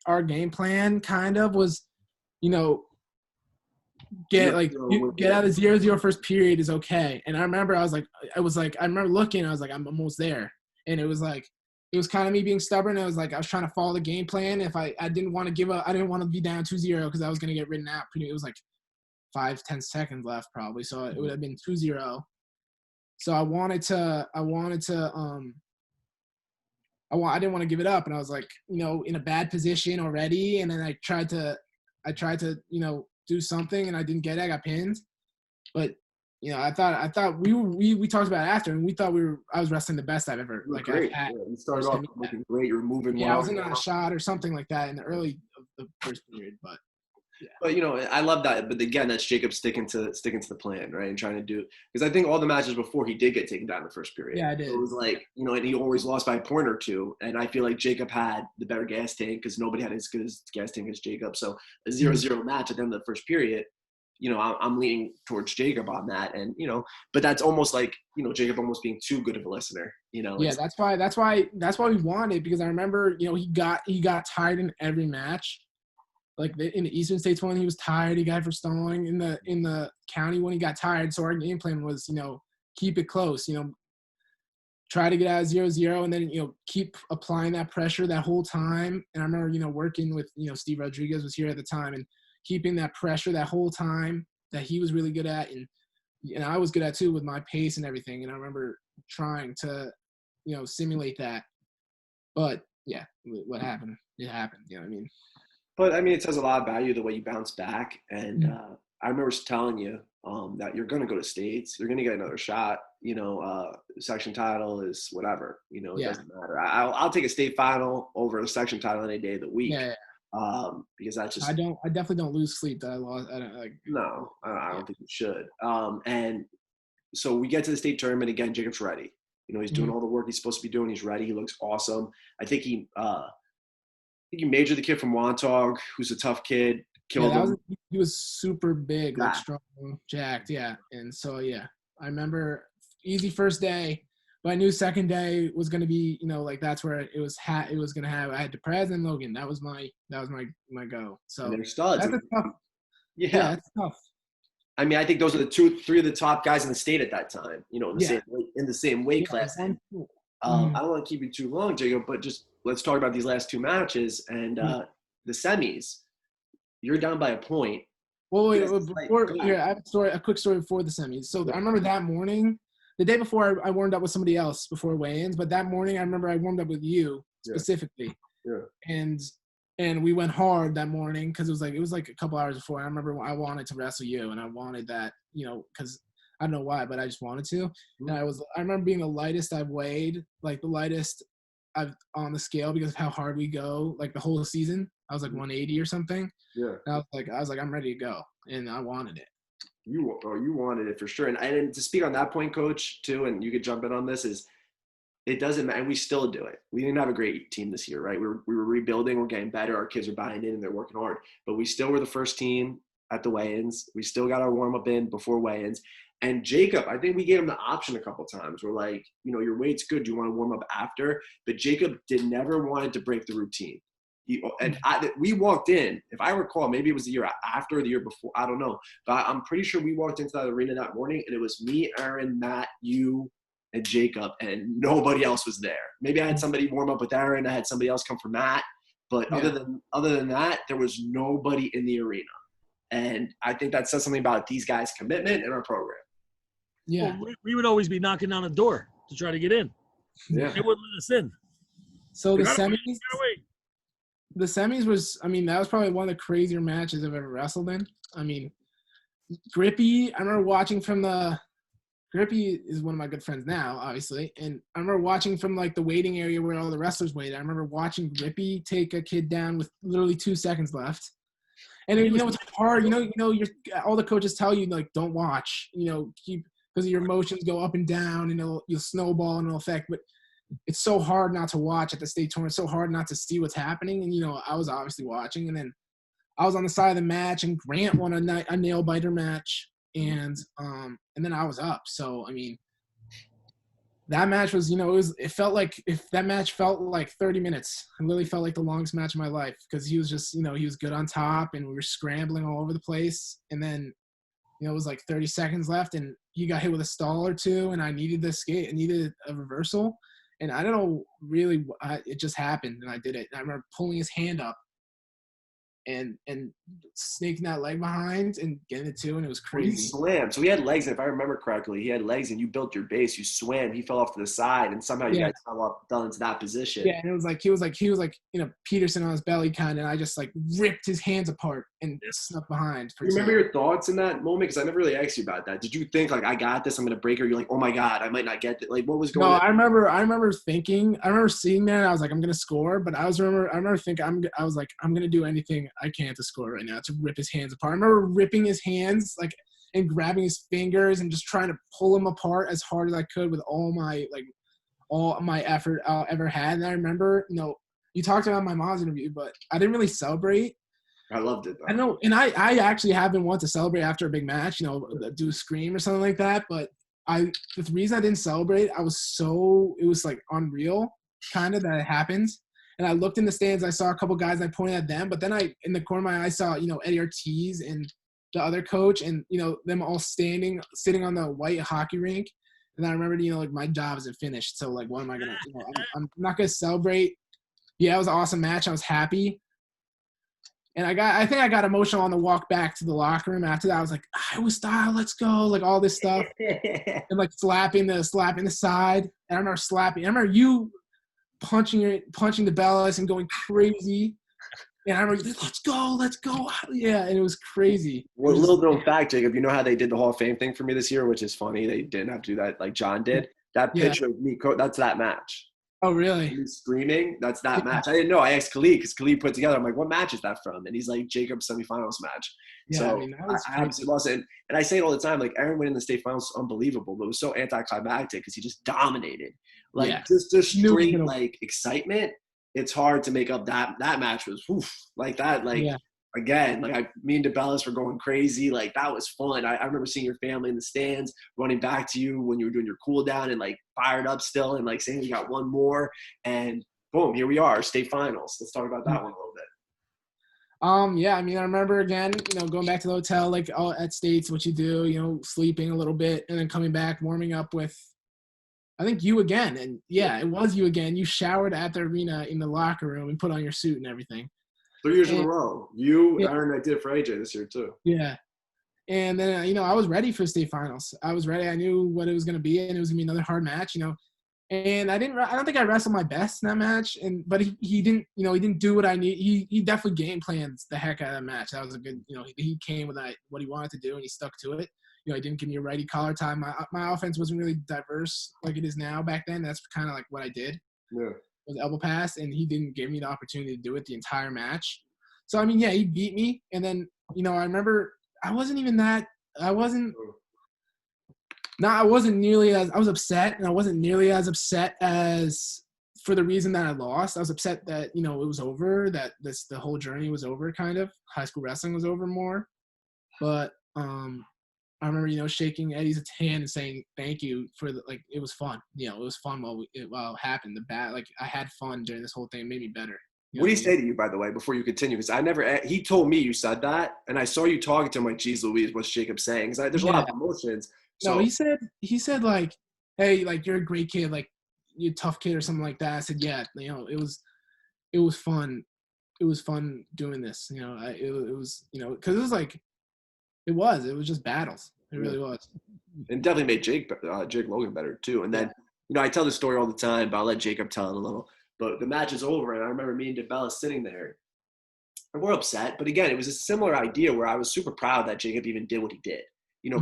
our game plan kind of was, get out of 0-0 first period is okay. And I remember I remember looking, I was like, I'm almost there. And it was kind of me being stubborn. I was trying to follow the game plan. If I didn't want to give up, I didn't want to be down 2-0 because I was going to get written out. It was like 5-10 seconds left probably. So it would have been 2-0. So I didn't want to give it up, and I was like, in a bad position already. And then I tried to, do something, and I didn't get it. I got pinned, but I thought we talked about it after, and we thought I was wrestling the best I've ever great. You started off looking great. You were moving well. Yeah, I was in on a shot or something like that in the early of the first period, but. Yeah. But I love that. But again, that's Jacob sticking to the plan, right, and trying to do because I think all the matches before he did get taken down in the first period. Yeah, I did. So it was like and he always lost by a point or two. And I feel like Jacob had the better gas tank because nobody had as good as gas tank as Jacob. So a 0-0 match at the end of the first period, I'm leaning towards Jacob on that. And but that's almost like Jacob almost being too good of a listener. Yeah, that's why we wanted, because I remember he got tired in every match. Like in the Eastern States one, he was tired. He got for stalling. In the county one, he got tired. So our game plan was, keep it close. Try to get out of 0-0, and then keep applying that pressure that whole time. And I remember working with Steve Rodriguez was here at the time, and keeping that pressure that whole time that he was really good at, and I was good at too with my pace and everything. And I remember trying to simulate that. But yeah, what happened? It happened. You know what I mean? But I mean, it says a lot about you the way you bounce back. And I remember telling you that you're going to go to states. You're going to get another shot. Section title is whatever. It doesn't matter. I'll take a state final over a section title any day of the week. Yeah. Because that's just. I definitely don't lose sleep that I lost. I don't think you should. And so we get to the state tournament again. Jacob's ready. He's doing all the work he's supposed to be doing. He's ready. He looks awesome. I think he majored the kid from Wantagh, who's a tough kid. Killed him. He was super big, like strong, jacked, yeah. And so I remember easy first day, but I knew second day was gonna be, that's where it was gonna have. I had Deprez and Logan. That was my go. So and they're studs. That's tough. Yeah, it's tough. I mean, I think those are the three of the top guys in the state at that time. In the same weight class. I don't want to keep you too long, Jacob, but just let's talk about these last two matches and the semis. You're down by a point. Well, wait, I have a quick story before the semis. So I remember that morning, the day before I warmed up with somebody else before weigh-ins, but that morning I remember I warmed up with you specifically. Yeah. And we went hard that morning because it was like a couple hours before. I remember I wanted to wrestle you, and I wanted that, because I don't know why, but I just wanted to. And I remember being the lightest I've weighed, like the lightest I've on the scale because of how hard we go, like the whole season. I was like 180 or something. Yeah. And I was like, I'm ready to go, and I wanted it. You wanted it for sure. And to speak on that point, Coach, too, and you could jump in on this, is it doesn't matter. And we still do it. We didn't have a great team this year, right? We were rebuilding. We're getting better. Our kids are buying in and they're working hard. But we still were the first team at the weigh-ins. We still got our warm-up in before weigh-ins. And Jacob, I think we gave him the option a couple times. We're like, you know, your weight's good. Do you want to warm up after? But Jacob never wanted to break the routine. We walked in, if I recall, maybe it was the year after or the year before, I don't know. But I'm pretty sure we walked into that arena that morning, and it was me, Aaron, Matt, you, and Jacob, and nobody else was there. Maybe I had somebody warm up with Aaron. I had somebody else come for Matt. But other than that, there was nobody in the arena. And I think that says something about these guys' commitment and our program. Yeah. Well, we would always be knocking on the door to try to get in. Yeah. They wouldn't let us in. So the semis was, I mean, that was probably one of the crazier matches I've ever wrestled in. I mean, Grippy, I remember watching from Grippy is one of my good friends now, obviously. And I remember watching from like the waiting area where all the wrestlers waited. I remember watching Grippy take a kid down with literally 2 seconds left. And you know, it's hard, all the coaches tell you, like, don't watch, because your emotions go up and down and you'll snowball and it'll affect. But it's so hard not to watch at the state tournament. It's so hard not to see what's happening. And, I was obviously watching. And then I was on the side of the match, and Grant won a nail biter match. And then I was up. So, I mean, that match was, it felt like if that match felt like 30 minutes. It literally felt like the longest match of my life because he was just, he was good on top and we were scrambling all over the place. And then, it was like 30 seconds left and he got hit with a stall or two and I needed the skate. I needed a reversal. And I don't know, really, it just happened and I did it. And I remember pulling his hand up and snaking that leg behind and getting it too, and it was crazy. He swam. So he had legs, and if I remember correctly, he had legs, and you built your base. You swam. He fell off to the side, and somehow you guys fell into that position. Yeah, and it was like he was like Peterson on his belly kind, and I just like ripped his hands apart and snuck behind. You remember your thoughts in that moment? Because I never really asked you about that. Did you think like, I got this, I'm gonna break her? You're like, oh my god, I might not get it. Like, what was going on? No, I remember seeing that. And I was like, I'm gonna score, but I remember thinking I was like, I'm gonna do anything I can to score right now to rip his hands apart. I remember ripping his hands and grabbing his fingers and just trying to pull him apart as hard as I could with all my effort I ever had. And I remember, you talked about my mom's interview, but I didn't really celebrate. I loved it though. I know, and I actually have been one to celebrate after a big match, do a scream or something like that. But the reason I didn't celebrate, it was like unreal kind of that it happened. And I looked in the stands, I saw a couple guys, and I pointed at them. But then in the corner of my eye, saw, Eddie Ortiz and the other coach and, them all sitting on the white hockey rink. And I remembered, like, my job isn't finished. So, like, what am I going to I'm not going to celebrate. Yeah, it was an awesome match. I was happy. And I think I got emotional on the walk back to the locker room after that. I was like, Iowa style, let's go. Like, all this stuff. And, like, slapping the side. And I remember you punching the bellas and going crazy. And I remember, let's go. Yeah, and it was crazy. Well, a little known fact, Jacob, you know how they did the Hall of Fame thing for me this year, which is funny. They didn't have to do that like John did. That picture of me, that's that match. Oh, really? Me screaming, that's that match. I didn't know. I asked Khalid because Khalid put together. I'm like, what match is that from? And he's like, Jacob's semifinals match. Yeah, so I mean, I absolutely lost it. And I say it all the time, like Aaron winning the state finals is unbelievable, but it was so anticlimactic because he just dominated. Like just straight like excitement. It's hard to make up that match was like that. Like again, like me and DeBellis were going crazy. Like that was fun. I remember seeing your family in the stands, running back to you when you were doing your cool down and like fired up still and like saying we got one more and boom, here we are, state finals. Let's talk about that one a little bit. Yeah, I mean, I remember again, going back to the hotel, like all at States, what you do, sleeping a little bit and then coming back, warming up with, I think you again. And yeah, it was you again. You showered at the arena in the locker room and put on your suit and everything. 3 years in a row. You, Aaron, I did it for AJ this year too. Yeah. And then, I was ready for state finals. I was ready. I knew what it was going to be, and it was going to be another hard match, And I don't think I wrestled my best in that match. But he didn't, he didn't do what I need. He definitely game plans the heck out of that match. That was a good, he came with what he wanted to do, and he stuck to it. He didn't give me a righty collar time. My offense wasn't really diverse like it is now. Back then, that's kind of like what I did. Yeah. With elbow pass, and he didn't give me the opportunity to do it the entire match. So, I mean, yeah, he beat me. And then, I remember I wasn't No, I wasn't nearly as – I was upset, and I wasn't nearly as upset as for the reason that I lost. I was upset that, it was over, that the whole journey was over kind of. High school wrestling was over more. But I remember, shaking Eddie's hand and saying thank you for it was fun. It was fun while it happened. I had fun during this whole thing. It made me better. What did he say to you, by the way, before you continue? Because he told me you said that, and I saw you talking to him like, geez, Louise, what's Jacob saying? Because there's a lot of emotions. So. No, he said like, hey, like, you're a great kid, like, you're a tough kid or something like that. I said, yeah, it was fun. It was fun doing this. It was, because it was like, it was just battles. It really was. And definitely made Jake Logan better too. And then, I tell this story all the time, but I'll let Jacob tell it a little. But the match is over, and I remember me and DeBella sitting there, and we're upset. But again, it was a similar idea where I was super proud that Jacob even did what he did.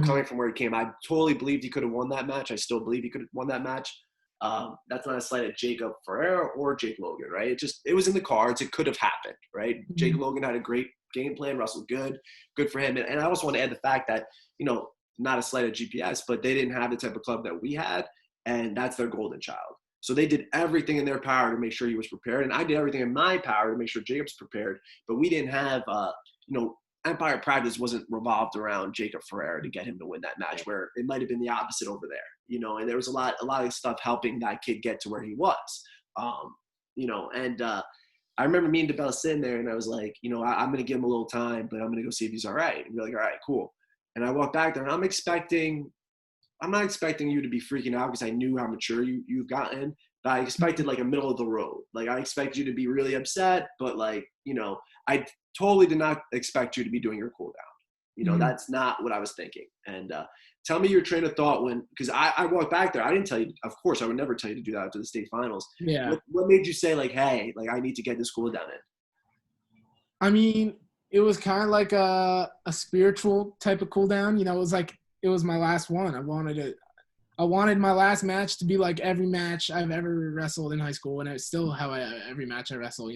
Coming from where he came, I totally believed he could have won that match. I still believe he could have won that match. That's not a slight at Jacob Ferreira or Jake Logan, right? It was in the cards. It could have happened, right? Mm-hmm. Jake Logan had a great game plan, wrestled good for him. And I also want to add the fact that, not a slight at GPS, but they didn't have the type of club that we had, and that's their golden child. So they did everything in their power to make sure he was prepared, and I did everything in my power to make sure Jacob's prepared. But we didn't have, Empire practice wasn't revolved around Jacob Ferreira to get him to win that match, where it might have been the opposite over there, and there was a lot of stuff helping that kid get to where he was, I remember me and DeBella sitting there, and I was like, I'm going to give him a little time, but I'm going to go see if he's all right. And we're like, all right, cool. And I walked back there, and I'm not expecting you to be freaking out because I knew how mature you've gotten, but I expected like a middle of the road. Like, I expect you to be really upset, but I totally did not expect you to be doing your cool down. That's not what I was thinking. And tell me your train of thought because I walked back there. I didn't tell you, of course, I would never tell you to do that after the state finals. Yeah. What made you say like, hey, like I need to get this cool down in? I mean, it was kind of like a spiritual type of cool down. It was my last one. I wanted my last match to be like every match I've ever wrestled in high school, and it's still how every match I wrestle,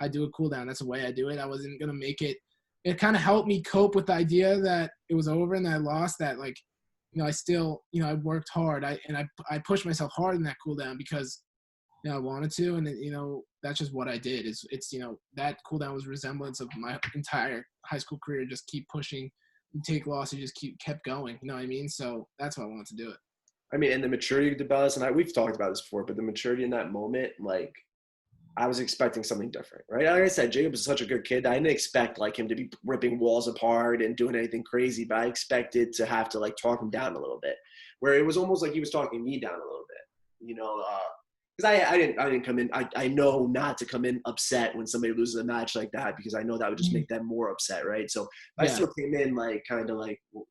I do a cool down. That's the way I do it. I wasn't going to make it. It kind of helped me cope with the idea that it was over and that I lost, that I still, I worked hard. I pushed myself hard in that cool down because, I wanted to. And, that's just what I did. It's that cool down was a resemblance of my entire high school career. Just keep pushing, you take losses, just kept going. You know what I mean? So that's why I wanted to do it. I mean, and the maturity of DeBellis, and we've talked about this before, but the maturity in that moment, like, I was expecting something different, right? Like I said, Jacob is such a good kid. I didn't expect him to be ripping walls apart and doing anything crazy, but I expected to have to talk him down a little bit, where it was almost like he was talking me down a little bit, because I didn't come in. I know not to come in upset when somebody loses a match like that, because I know that would just make them more upset, right? So I still came in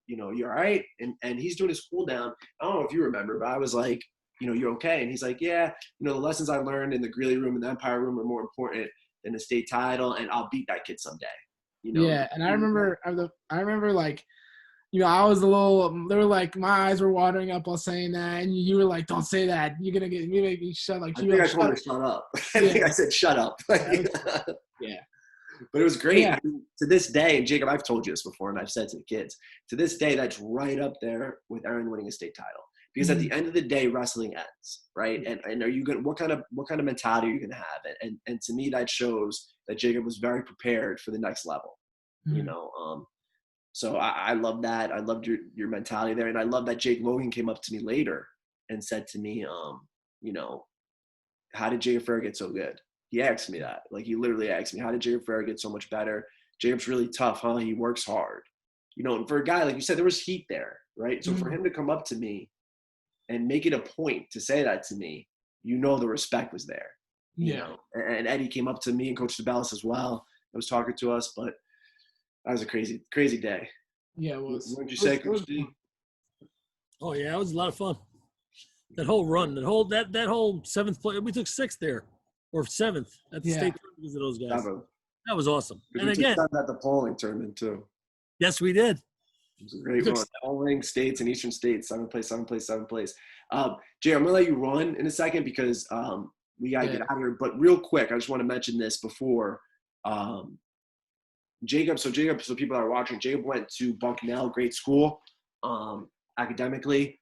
you're all right, and he's doing his cool down. I don't know if you remember, but I was like, you're okay. And he's like, yeah, the lessons I learned in the Greeley room and the Empire room are more important than the state title, and I'll beat that kid someday. Yeah, and I remember I was a little, they were like, my eyes were watering up while saying that, and you were like, don't say that. You're going to make me shut, I think I told her shut up. I think I said shut up. Yeah. But it was great. Yeah. To this day, and Jacob, I've told you this before, and I've said to the kids, to this day, that's right up there with Aaron winning a state title. Because at the end of the day, wrestling ends, right? And are you going? What kind of mentality are you going to have? And to me, that shows that Jacob was very prepared for the next level. So I love that. I loved your mentality there, and I love that Jake Logan came up to me later and said to me, how did Jacob Ferreira get so good? He asked me that. He literally asked me, how did Jacob Ferreira get so much better? Jacob's really tough, huh? He works hard. And for a guy, like you said, there was heat there, right? So for him to come up to me and make it a point to say that to me, the respect was there. And Eddie came up to me and Coach DeBellis as well. He was talking to us, but that was a crazy, crazy day. Yeah, it was. What did you say, Coach D? Oh yeah, it was a lot of fun. That whole run, that whole seventh place, we took sixth there, or seventh at the state because of those guys. That was awesome. And again, at the polling tournament too. Yes, we did. It was a great run. Polling states and Eastern states, seventh place. Jay, I'm gonna let you run in a second because we gotta get out of here. But real quick, I just want to mention this before. Jacob, so people that are watching, Jacob went to Bucknell, great school, academically.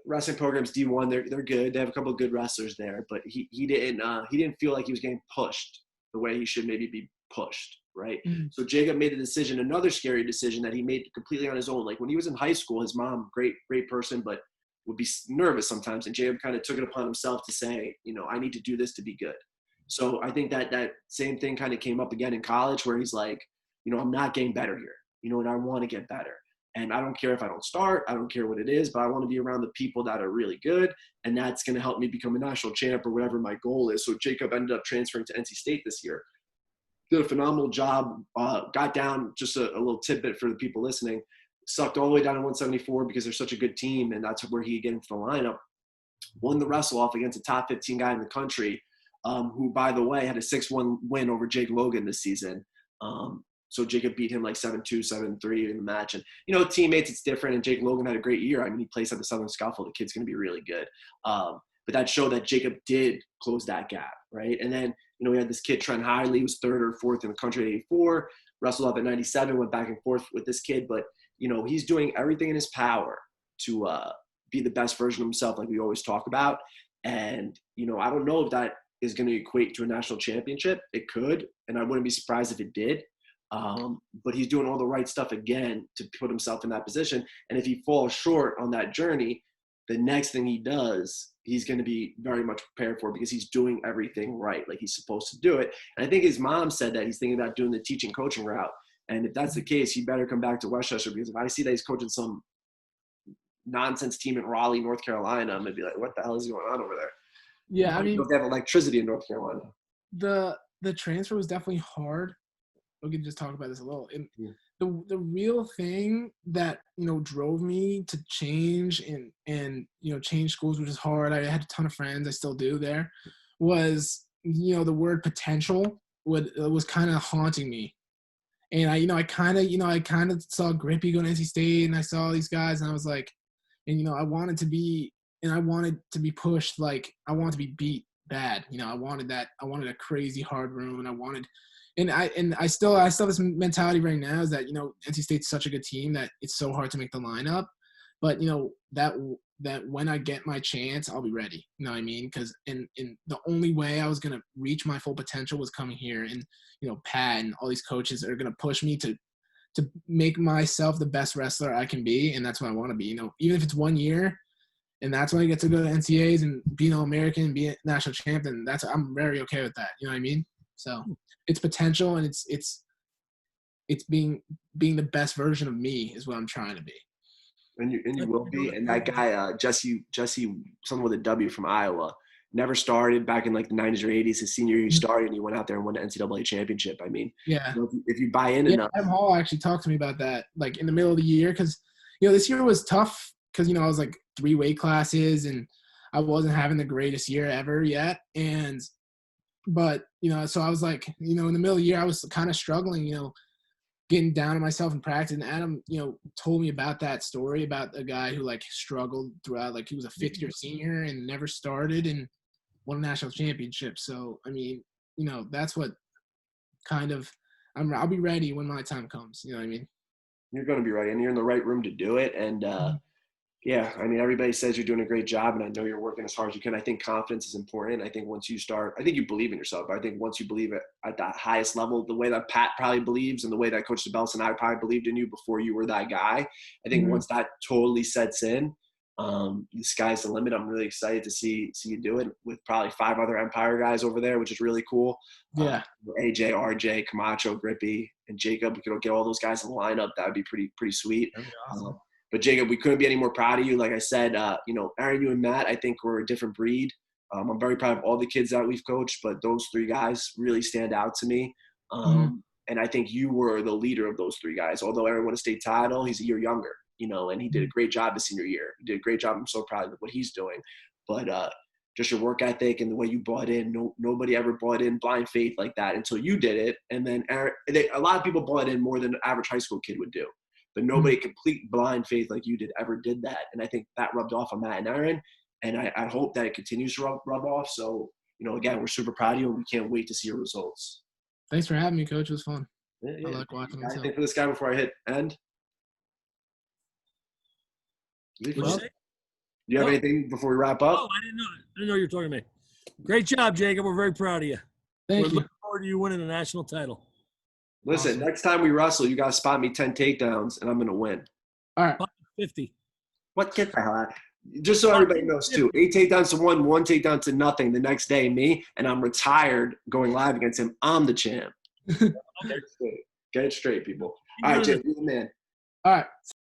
wrestling programs D1, they're good. They have a couple of good wrestlers there, but he didn't feel like he was getting pushed the way he should maybe be pushed, right? Mm-hmm. So Jacob made a decision, another scary decision that he made completely on his own. Like when he was in high school, his mom, great person, but would be nervous sometimes, and Jacob kind of took it upon himself to say, I need to do this to be good. So I think that same thing kind of came up again in college, where he's like, I'm not getting better here, and I want to get better. And I don't care if I don't start. I don't care what it is, but I want to be around the people that are really good. And that's going to help me become a national champ or whatever my goal is. So Jacob ended up transferring to NC State this year. Did a phenomenal job. Got down, just a little tidbit for the people listening, sucked all the way down to 174 because they're such a good team. And that's where he get into the lineup. Won the wrestle off against a top 15 guy in the country, who, by the way, had a 6-1 win over Jake Logan this season. So Jacob beat him like 7-2, 7-3 in the match. And, teammates, it's different. And Jake Logan had a great year. I mean, he plays at the Southern Scuffle. The kid's going to be really good. But that showed that Jacob did close that gap, right? And then, we had this kid, Trent Hiley, was 3rd or 4th in the country at 84, wrestled up at 97, went back and forth with this kid. But, he's doing everything in his power to be the best version of himself, like we always talk about. And, I don't know if that is going to equate to a national championship. It could, and I wouldn't be surprised if it did. But he's doing all the right stuff again to put himself in that position. And if he falls short on that journey, the next thing he does, he's going to be very much prepared for, because he's doing everything right, like he's supposed to do it. And I think his mom said that he's thinking about doing the teaching coaching route. And if that's the case, he better come back to Westchester, because if I see that he's coaching some nonsense team in Raleigh, North Carolina, I'm going to be like, what the hell is going on over there? Yeah, I mean, they have electricity in North Carolina. The transfer was definitely hard. We can just talk about this a little. And the real thing that drove me to change and change schools, which is hard. I had a ton of friends, I still do there, was the word potential was kind of haunting me. And I kind of saw Grippy go to NC State, and I saw these guys, and I was like, and I wanted to be pushed, like I wanted to be beat bad. I wanted a crazy hard room, and I still have this mentality right now, is that NC State's such a good team that it's so hard to make the lineup, but that when I get my chance, I'll be ready. You know what I mean? Because in the only way I was gonna reach my full potential was coming here, and Pat and all these coaches are gonna push me to make myself the best wrestler I can be, and that's what I want to be. Even if it's 1 year, and that's when I get to go to NCAAs and be an All-American and be a national champ, and I'm very okay with that. You know what I mean? So it's potential, and it's being the best version of me is what I'm trying to be. And you will be. And that guy, Jesse, someone with a W from Iowa, never started back in like the 90s or 80s. His senior year, he started, and he went out there and won the NCAA championship. I mean, yeah. If you buy in enough. Adam Hall actually talked to me about that, like in the middle of the year, because this year was tough because I was like 3 weight classes, and I wasn't having the greatest year ever yet. But so I was like, in the middle of the year, I was kind of struggling, getting down on myself in practice. And Adam, told me about that story about a guy who like struggled throughout, like he was a 5th-year senior and never started and won a national championship. So, I mean, that's what kind of I'll be ready when my time comes. You know what I mean? You're going to be ready, and you're in the right room to do it. And yeah, I mean, everybody says you're doing a great job, and I know you're working as hard as you can. I think confidence is important. I think once you start, I think you believe in yourself. But I think once you believe it at that highest level, the way that Pat probably believes, and the way that Coach DeBellis and I probably believed in you before you were that guy, I think once that totally sets in, the sky's the limit. I'm really excited to see you do it with probably 5 other Empire guys over there, which is really cool. Yeah. AJ, RJ, Camacho, Grippy, and Jacob. We could get all those guys in the lineup. That would be pretty sweet. That'd be awesome. But Jacob, we couldn't be any more proud of you. Like I said, Aaron, you and Matt, I think we're a different breed. I'm very proud of all the kids that we've coached, but those 3 guys really stand out to me. And I think you were the leader of those 3 guys. Although Aaron won a state title, he's a year younger, and he did a great job his senior year. He did a great job. I'm so proud of what he's doing. But just your work ethic and the way you bought in, nobody ever bought in blind faith like that until you did it. And then Aaron, a lot of people bought in more than an average high school kid would do. But nobody complete blind faith like you ever did that. And I think that rubbed off on Matt and Aaron. And I hope that it continues to rub off. So, again, we're super proud of you, and we can't wait to see your results. Thanks for having me, Coach. It was fun. Yeah. I like watching them. Anything for this guy before I hit end? What'd you say? Do you have Oh. anything before we wrap Oh, up? I didn't know you were talking to me. Great job, Jacob. We're very proud of you. Thank We're you. looking forward to you winning a national title. Listen, Awesome. next time we wrestle, you got to spot me 10 takedowns, and I'm going to win. All right. 50. What? Get the hell out. Just so everybody knows, too. 8 takedowns to 1, 1 takedown to nothing. The next day, me, and I'm retired going live against him. I'm the champ. Get it straight. Get it straight, people. All right, Jay, you're the man. All right.